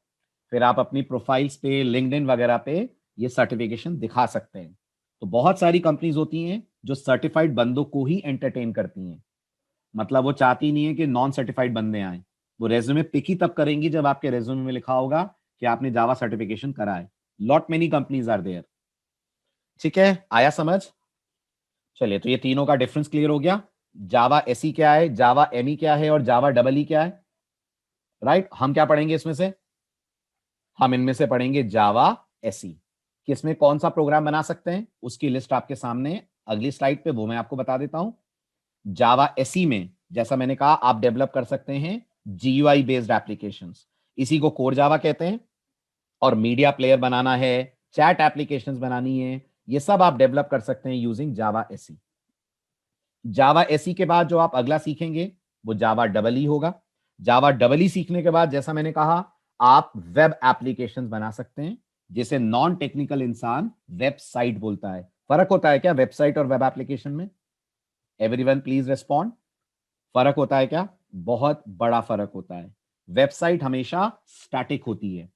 फिर आप अपनी प्रोफाइल्स पे, लिंक्डइन वगैरह पे ये सर्टिफिकेशन दिखा सकते हैं। तो बहुत सारी कंपनीज होती हैं जो सर्टिफाइड बंदों को ही एंटरटेन करती हैं। मतलब वो चाहती नहीं है कि नॉन सर्टिफाइड बंदे आए। वो रेज्यूमे पिक ही तब करेंगी जब आपके रेज्यूमे में लिखा होगा कि आपने जावा सर्टिफिकेशन करा है। Lot many companies are there. ठीक है, आया समझ? चलिए, तो ये तीनों का डिफरेंस क्लियर हो गया। जावा एसई क्या है, जावा एमई क्या है और जावा डबल ई क्या है। राइट, हम क्या पढ़ेंगे इसमें से? हम इनमें से पढ़ेंगे जावा एसई। किसमें कौन सा प्रोग्राम बना सकते हैं उसकी लिस्ट आपके सामने अगली स्लाइड पे, वो मैं आपको बता देता हूं। जावा एसई में जैसा मैंने कहा आप डेवलप कर सकते हैं जीयूआई बेस्ड एप्लीकेशंस, इसी को कोर जावा कहते हैं। और मीडिया प्लेयर बनाना है, चैट एप्लीकेशंस बनानी है, ये सब आप डेवलप कर सकते हैं यूजिंग जावा एसई। जावा एसई के बाद जो आप अगला सीखेंगे वो जावा डबल ई होगा। जावा डबल ई सीखने के बाद जैसा मैंने कहा आप वेब एप्लीकेशंस बना सकते हैं, जिसे नॉन टेक्निकल इंसान वेबसाइट बोलता है। फर्क होता है क्या वेबसाइट और वेब एप्लीकेशन में? Everyone please respond. फर्क होता है क्या? बहुत बड़ा फर्क होता है। वेबसाइट हमेशा स्टैटिक होती है।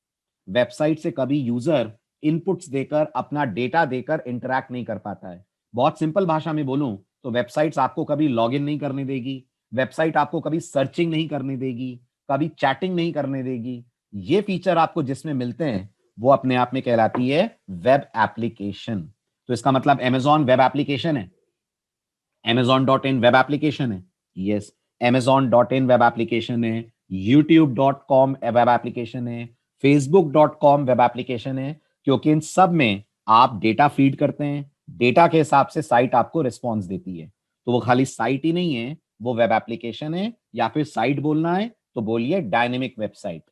वेबसाइट से कभी यूजर इनपुट्स देकर, अपना डेटा देकर इंटरैक्ट नहीं कर पाता है। बहुत सिंपल भाषा में बोलूं तो वेबसाइट्स आपको कभी लॉगिन नहीं करने देगी, वेबसाइट आपको कभी सर्चिंग नहीं करने देगी, कभी चैटिंग नहीं करने देगी। ये फीचर आपको जिसमें मिलते हैं वो अपने आप में कहलाती है वेब एप्लीकेशन। तो इसका मतलब Amazon वेब एप्लीकेशन है, Amazon.in वेब एप्लीकेशन है, यस, Amazon.in वेब एप्लीकेशन है, YouTube.com वेब एप्लीकेशन है, Facebook.com वेब एप्लीकेशन है, क्योंकि इन सब में आप डेटा फीड करते हैं, डेटा के हिसाब से साइट आपको रिस्पॉन्स देती है। तो वो खाली साइट ही नहीं है, वो वेब एप्लीकेशन है। या फिर साइट बोलना है तो बोलिए dynamic website.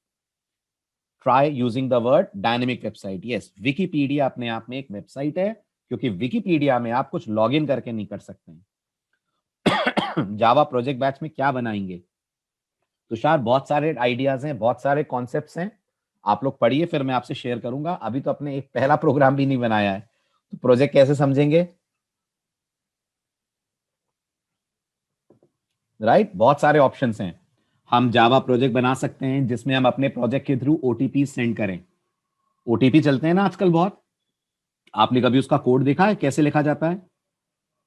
Try using the word dynamic website. Yes, Wikipedia अपने आप में एक वेबसाइट है, क्योंकि विकिपीडिया में आप कुछ लॉगिन करके नहीं कर सकते हैं। जावा प्रोजेक्ट बैच में क्या बनाएंगे? तुषार बहुत सारे आइडियाज हैं, बहुत सारे कॉन्सेप्ट्स हैं, आप लोग पढ़िए, फिर मैं आपसे शेयर करूंगा। अभी तो अपने एक पहला प्रोग्राम भी नहीं बनाया है, तो प्रोजेक्ट कैसे समझेंगे? राइट, बहुत सारे ऑप्शंस हैं। हम जावा प्रोजेक्ट बना सकते हैं जिसमें हम अपने प्रोजेक्ट के थ्रू ओटीपी सेंड करें। ओटीपी चलते हैं ना आजकल बहुत। आपने कभी उसका कोड देखा है कैसे लिखा जाता है?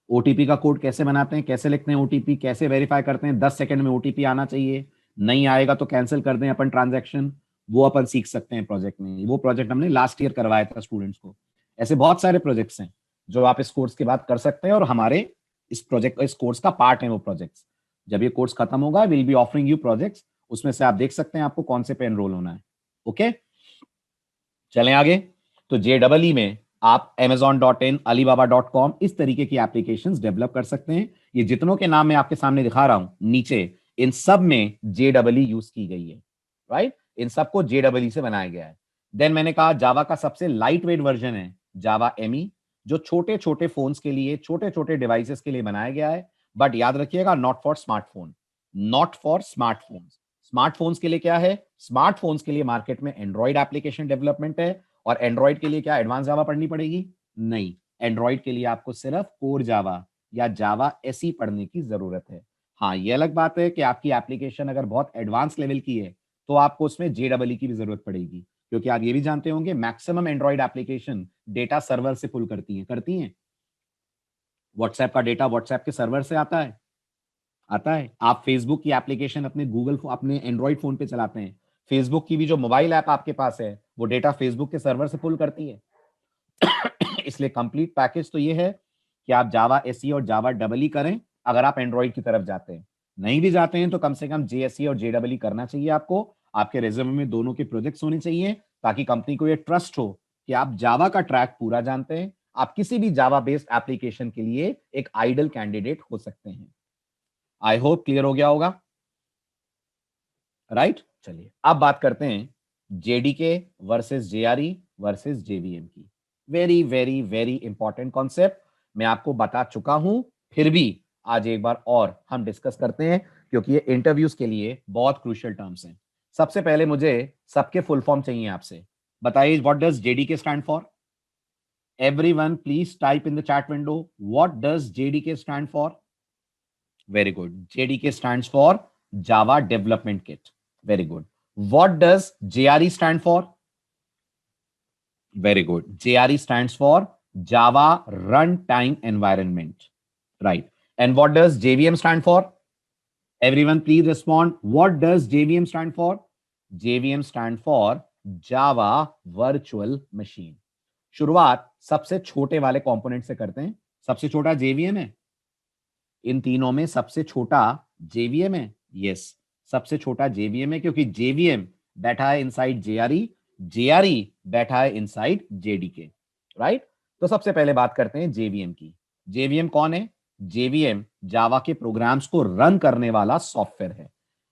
ओटीपी का कोड कैसे बनाते हैं, कैसे लिखते हैं ओटीपी, कैसे वेरीफाई करते हैं? 10 सेकंड में ओटीपी आना चाहिए, नहीं आएगा तो कैंसिल कर दें अपन ट्रांजैक्शन। वो अपन सीख सकते हैं प्रोजेक्ट में। वो प्रोजेक्ट हमने लास्ट ईयर करवाया था स्टूडेंट्स को। ऐसे बहुत सारे प्रोजेक्ट्स हैं जो आप इस कोर्स के बाद कर सकते हैं, और हमारे इस कोर्स का पार्ट है वो प्रोजेक्ट्स। जब ये कोर्स खत्म होगा will be offering you projects, उसमें से आप देख सकते हैं आपको कौन से पे एनरोल होना है। ओके, चलें आगे। तो JEE में आप Amazon.in, Alibaba.com इस तरीके की एप्लीकेशंस डेवलप कर सकते हैं। ये जितनों के नाम मैं आपके सामने दिखा रहा हूं नीचे, इन सब में JEE यूज की गई है। राइट, इन सबको JEE से बनाया गया है। देन मैंने कहा जावा का सबसे लाइट वेट वर्जन है जावा एमई, जो छोटे छोटे फोन्स के लिए, छोटे छोटे डिवाइसेस के लिए बनाया गया है। बट याद रखिएगा, not for smartphone, not for smartphones. Smartphones के लिए क्या है? स्मार्टफोन्स के लिए मार्केट में एंड्रॉइड एप्लीकेशन डेवलपमेंट है। और एंड्रॉइड के लिए क्या एडवांस जावा पढ़नी पड़ेगी? नहीं, एंड्रॉइड के लिए आपको सिर्फ कोर जावा या जावा एसई पढ़ने की जरूरत है। हाँ, ये अलग बात है कि आपकी एप्लीकेशन अगर बहुत एडवांस लेवल की है तो आपको उसमें JEE की भी जरूरत पड़ेगी, क्योंकि आप ये भी जानते होंगे maximum Android application data server से पुल करती हैं। व्हाट्सएप का डेटा व्हाट्सएप के सर्वर से आता है। आप फेसबुक की एप्लीकेशन अपने एंड्रॉइड फोन पे चलाते हैं, फेसबुक की भी जो मोबाइल ऐप आपके पास है वो डेटा फेसबुक के सर्वर से पुल करती है। इसलिए कंप्लीट पैकेज तो ये है कि आप जावा एसई और जावा डबल ई करें अगर आप एंड्रॉइड की तरफ जाते हैं। नहीं भी जाते हैं तो कम से कम जेएसई और JEE करना चाहिए आपको। आपके रेज्यूमे में दोनों के प्रोजेक्ट्स होने चाहिए, ताकि कंपनी को ये ट्रस्ट हो कि आप जावा का ट्रैक पूरा जानते हैं। आप किसी भी जावा बेस्ड एप्लीकेशन के लिए एक आइडल कैंडिडेट हो सकते हैं। आई होप क्लियर हो गया होगा। राइट, चलिए अब बात करते हैं JDK versus JRE versus JVM की। Very very very important concept मैं आपको बता चुका हूं, फिर भी आज एक बार और हम डिस्कस करते हैं, क्योंकि ये इंटरव्यूज के लिए बहुत क्रूशियल टर्म्स हैं। सबसे पहले मुझे सबके फुल फॉर्म चाहिए आपसे। बताइए, what does JDK stand for? Everyone please type in the chat window, what does JDK stand for? Very good. JDK stands for Java Development Kit. Very good. What does JRE stand for? Very good. JRE stands for Java Runtime Environment. Right. And what does JVM stand for? Everyone, please respond. What does JVM stand for? JVM stand for Java Virtual Machine. शुरुआत सबसे छोटे वाले component से करते हैं. सबसे छोटा JVM है. इन तीनों में सबसे छोटा JVM है. यस, सबसे छोटा JVM है क्योंकि JVM बैठा है इनसाइड JRE, JRE बैठा है इनसाइड JDK. राइट. तो सबसे पहले बात करते हैं JVM की. JVM कौन है? JVM जावा के प्रोग्राम्स को रन करने वाला सॉफ्टवेयर है.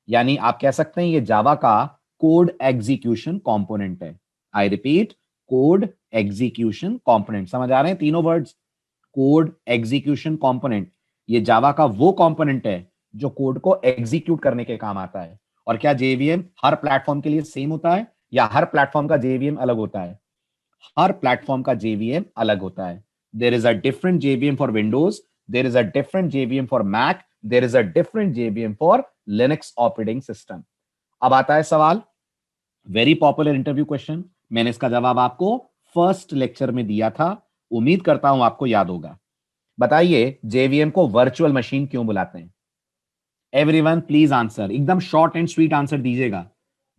यानी आप कह सकते हैं ये जावा का कोड एग्जीक्यूशन कंपोनेंट है. I repeat, code execution component. समझ आ रहे हैं तीनों वर्ड्स? Code execution component. ये जावा का वो कंपोनेंट है जो कोड को एग्जीक्यूट करने के काम आता है. और क्या JVM हर प्लेटफॉर्म के लिए सेम होता है या हर प्लेटफॉर्म का JVM अलग होता है? हर प्लेटफॉर्म का JVM अलग होता है. There is a different JVM for Windows, there is a different JVM for Mac, there is a different JVM for Linux operating system. अब आता है सवाल, वेरी पॉपुलर इंटरव्यू क्वेश्चन. मैंने इसका जवाब आपको फर्स्ट लेक्चर में दिया था. उम्मीद करता हूं आपको याद होगा. बताइए JVM को वर्चुअल मशीन क्यों बुलाते हैं? Everyone please answer. एकदम शॉर्ट एंड स्वीट आंसर दीजिएगा.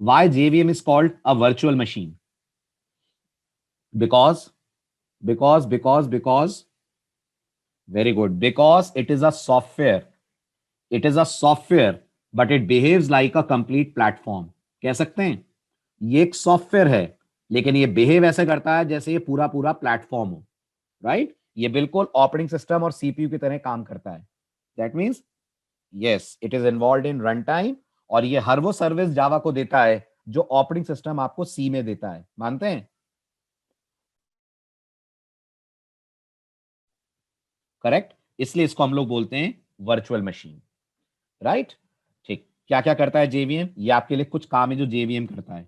Why JVM is called a virtual machine? Because very good, because it is a software. It is a software but it behaves like a complete platform. कह सकते हैं ये एक software है लेकिन ये behave ऐसे करता है जैसे ये पूरा पूरा प्लेटफॉर्म हो. राइट. ये बिल्कुल ऑपरेटिंग सिस्टम और CPU की तरह काम करता है. That means yes, it is involved in run time. और ये हर वो सर्विस जावा को देता है जो ऑपरेटिंग सिस्टम आपको सी में देता है. मानते हैं? करेक्ट. इसलिए इसको हम लोग बोलते हैं वर्चुअल मशीन. राइट. ठीक. क्या क्या करता है JVM? ये आपके लिए कुछ काम है जो JVM करता है.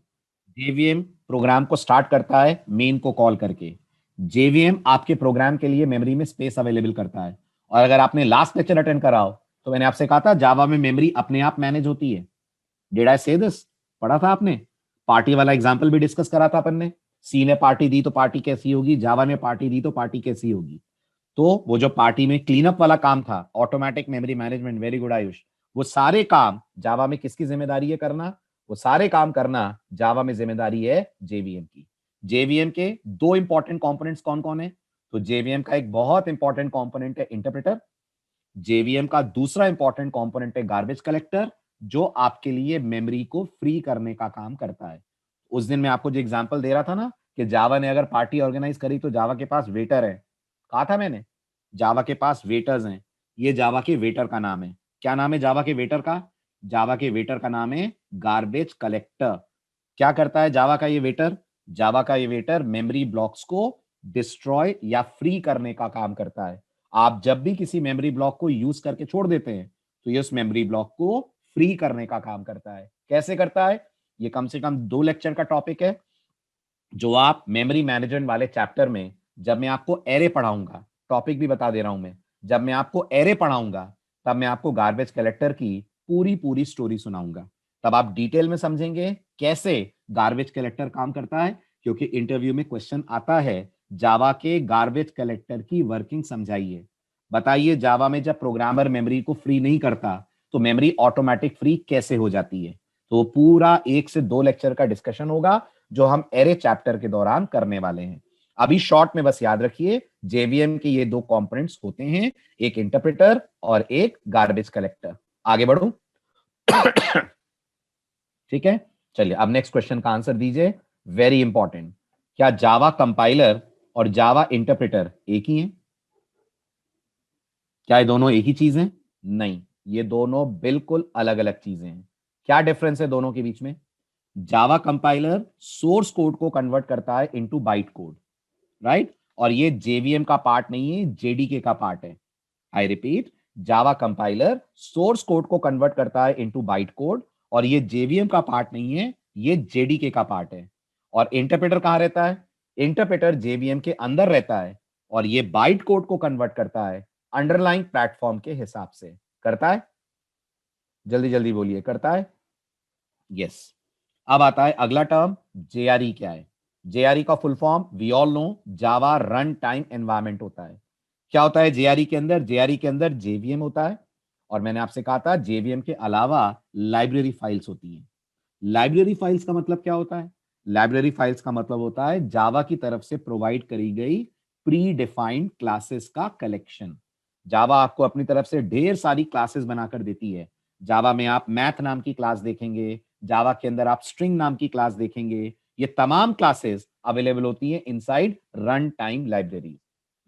JVM प्रोग्राम को स्टार्ट करता है मेन को कॉल करके. JVM आपके प्रोग्राम के लिए मेमोरी में स्पेस अवेलेबल करता है. और अगर आपने लास्ट लेक्चर अटेंड करा हो तो मैंने आपसे कहा था जावा में मेमोरी अपने आप मैनेज होती है. डिड आई से दिस? पढ़ा था आपने? पार्टी वाला एग्जांपल भी डिस्कस करा था अपन ने. सी ने पार्टी दी तो पार्टी कैसी होगी, जावा ने पार्टी दी तो पार्टी कैसी होगी. तो वो जो पार्टी में क्लीन अप वाला काम था, automatic memory management, very good Ayush, वो सारे काम जावा में किसकी जिम्मेदारी है करना? वो सारे काम करना जावा में जिम्मेदारी है JVM की. JVM के दो इंपॉर्टेंट कंपोनेंट्स कौन कौन है? तो JVM का एक बहुत इंपॉर्टेंट कंपोनेंट है इंटरप्रेटर. JVM का दूसरा इंपॉर्टेंट कंपोनेंट है गार्बेज कलेक्टर, जो आपके लिए मेमोरी को फ्री करने का काम करता है. उस दिन मैं आपको जो एग्जांपल दे रहा था ना कि जावा ने अगर पार्टी ऑर्गेनाइज करी तो जावा के पास वेटर है. कहा था मैंने, जावा के पास वेटर्स हैं. ये जावा के वेटर का नाम है. क्या नाम है जावा के वेटर का? जावा के वेटर का नाम है गार्बेज कलेक्टर. क्या करता है जावा का ये वेटर? जावा का ये वेटर मेमोरी ब्लॉक्स को डिस्ट्रॉय या फ्री करने का काम करता है. आप जब भी किसी मेमोरी ब्लॉक को यूज करके छोड़ देते हैं तो ये उस मेमोरी ब्लॉक को फ्री करने का काम करता है. कैसे करता है? ये कम से कम 2 लेक्चर का टॉपिक है जो आप मेमोरी मैनेजमेंट वाले चैप्टर में, जब मैं आपको एरे पढ़ाऊंगा, टॉपिक भी बता दे रहा हूं मैं, जब मैं आपको एरे पढ़ाऊंगा तब मैं आपको गार्बेज कलेक्टर की पूरी पूरी स्टोरी सुनाऊंगा. तब आप डिटेल में समझेंगे कैसे गार्बेज कलेक्टर काम करता है. क्योंकि इंटरव्यू में क्वेश्चन आता है जावा के गार्बेज कलेक्टर की वर्किंग समझाइए. बताइए जावा में जब प्रोग्रामर मेमोरी को फ्री नहीं करता तो मेमोरी ऑटोमेटिक फ्री कैसे हो जाती है? तो पूरा 1 से 2 लेक्चर का डिस्कशन होगा जो हम एरे चैप्टर के दौरान करने वाले हैं. अभी शॉर्ट में बस याद रखिए JVM के ये दो कंपोनेंट्स होते हैं, एक इंटरप्रेटर और एक गार्बेज कलेक्टर. आगे बढ़ूं? ठीक है. चलिए अब नेक्स्ट क्वेश्चन का आंसर दीजिए. Very important. क्या जावा कंपाइलर और जावा इंटरप्रेटर एक ही हैं? क्या ये दोनों एक ही चीज हैं? नहीं, ये दोनों बिल्कुल अलग अलग चीजें हैं. क्या डिफरेंस है दोनों के बीच में? जावा कंपाइलर सोर्स कोड को कन्वर्ट करता है इनटू बाइट कोड. राइट. और ये JVM का पार्ट नहीं है, JDK का पार्ट है. I repeat, Java compiler source code को कन्वर्ट करता है इनटू बाइट कोड और ये JVM का पार्ट नहीं है, ये JDK का पार्ट है. और इंटरप्रेटर कहां रहता है? इंटरप्रेटर JVM के अंदर रहता है और ये बाइट कोड को कन्वर्ट करता है अंडरलाइन प्लेटफॉर्म के हिसाब से. करता है? जल्दी जल्दी बोलिए, करता है? यस. अब आता है अगला टर्म, JRE क्या है? JRE का full form we all know, Java run time environment होता है। क्या होता है JRE के अंदर? JRE के अंदर JVM होता है, और मैंने आपसे कहा था JVM के अलावा लाइब्रेरी फाइल्स होती हैं। लाइब्रेरी फाइल्स का मतलब क्या होता है? लाइब्रेरी फाइल्स का मतलब होता है जावा की तरफ से प्रोवाइड करी गई प्री डिफाइंड क्लासेस का कलेक्शन। जावा आपको अपनी तरफ से ढेर सारी क्लासेस बनाकर देती है। जावा में आप मैथ नाम की क्लास देखेंगे, जावा के अंदर आप स्ट्रिंग नाम की क्लास देखेंगे। ये तमाम क्लासेस अवेलेबल होती हैं inside run time library,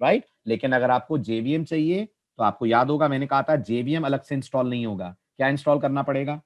right? लेकिन अगर आपको जेवीएम चाहिए तो आपको याद होगा मैंने कहा था जेवीएम अलग से इंस्टॉल नहीं होगा। क्या इंस्टॉल करना पड़ेगा?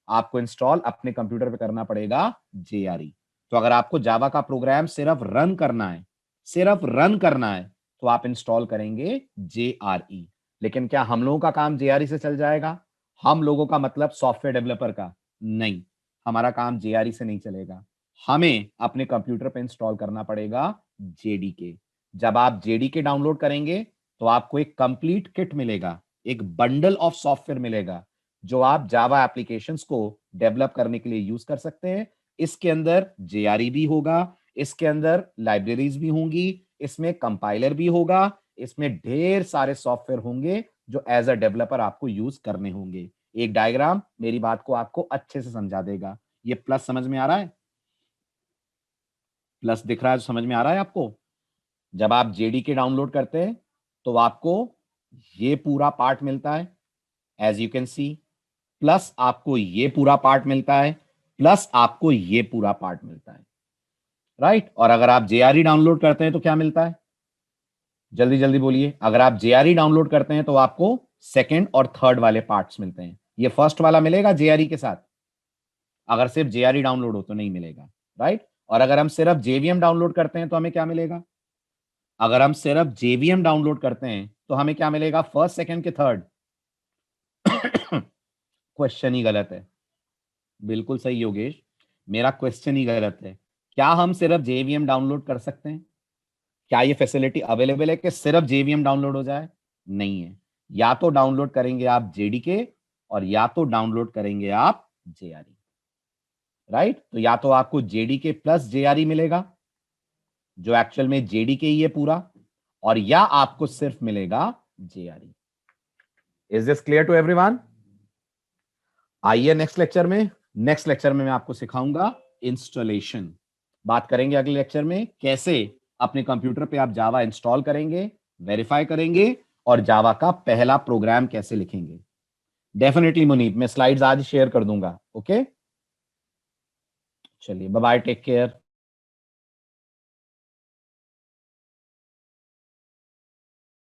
आपको इंस्टॉल अपने कंप्यूटर पे करना पड़ेगा जेआरई। तो अगर आपको जावा का प्रोग्राम सिर्फ रन करना है, सिर्फ रन करना है, तो आप इंस्टॉल करेंगे जेआरई। लेकिन क्या हम लोगों का काम जेआरई से चल जाएगा? हम लोगों का मतलब सॉफ्टवेयर डेवलपर का नहीं, हमारा काम जेआरई से नहीं चलेगा। हमें अपने कंप्यूटर पे इंस्टॉल करना पड़ेगा जेडीके। जब आप जेडीके डाउनलोड करेंगे तो आपको एक कंप्लीट किट मिलेगा, एक बंडल ऑफ सॉफ्टवेयर मिलेगा जो आप जावा एप्लीकेशंस को डेवलप करने के लिए यूज कर सकते हैं। इसके अंदर जेआरई भी होगा, इसके अंदर लाइब्रेरीज भी होंगी, इसमें कंपाइलर भी होगा, इसमें ढेर सारे सॉफ्टवेयर होंगे जो एज अ डेवलपर आपको यूज करने होंगे। एक डायग्राम मेरी बात को आपको अच्छे से समझा देगा। ये प्लस समझ में आ रहा है? प्लस दिख रहा है? समझ में आ रहा है आपको? जब आप जेडीके डाउनलोड करते हैं तो आपको ये पूरा पार्ट मिलता है, as you can see, plus आपको ये पूरा पार्ट मिलता है, प्लस आपको ये पूरा पार्ट मिलता है, राइट? और अगर आप जेआरई डाउनलोड करते हैं तो क्या मिलता है? जल्दी जल्दी बोलिए। अगर आप जेआरई डाउनलोड करते हैं तो आपको सेकंड और थर्ड वाले पार्ट्स मिलते हैं। ये फर्स्ट वाला मिलेगा जेआरई के साथ? अगर सिर्फ जेआरई डाउनलोड हो तो नहीं मिलेगा, राइट? और अगर हम सिर्फ जेवीएम डाउनलोड करते हैं तो हमें क्या मिलेगा? अगर हम सिर्फ जेवीएम डाउनलोड करते हैं तो हमें क्या मिलेगा? फर्स्ट, सेकंड के थर्ड? क्वेश्चन ही गलत है। बिल्कुल सही योगेश, मेरा क्वेश्चन ही गलत है। क्या हम सिर्फ जेवीएम डाउनलोड कर सकते हैं? क्या ये फैसिलिटी अवेलेबल है कि सिर्फ जेवीएम डाउनलोड हो जाए? नहीं है। या तो डाउनलोड करेंगे आप जेडीके और या तो डाउनलोड करेंगे आप जेआरई, राइट? तो या तो आपको जेडीके प्लस जेआरई मिलेगा जो एक्चुअल में जेडीके ही है पूरा, और या आपको सिर्फ मिलेगा JRE. Is this clear to everyone? आइए नेक्स्ट लेक्चर में, नेक्स्ट लेक्चर में मैं आपको सिखाऊंगा इंस्टॉलेशन। बात करेंगे अगले लेक्चर में कैसे अपने कंप्यूटर पे आप जावा इंस्टॉल करेंगे, वेरीफाई करेंगे और जावा का पहला प्रोग्राम कैसे लिखेंगे। डेफिनेटली मुनीब, मैं स्लाइड्स आज शेयर कर दूंगा। ओके, चलिए बाय बाय, टेक केयर।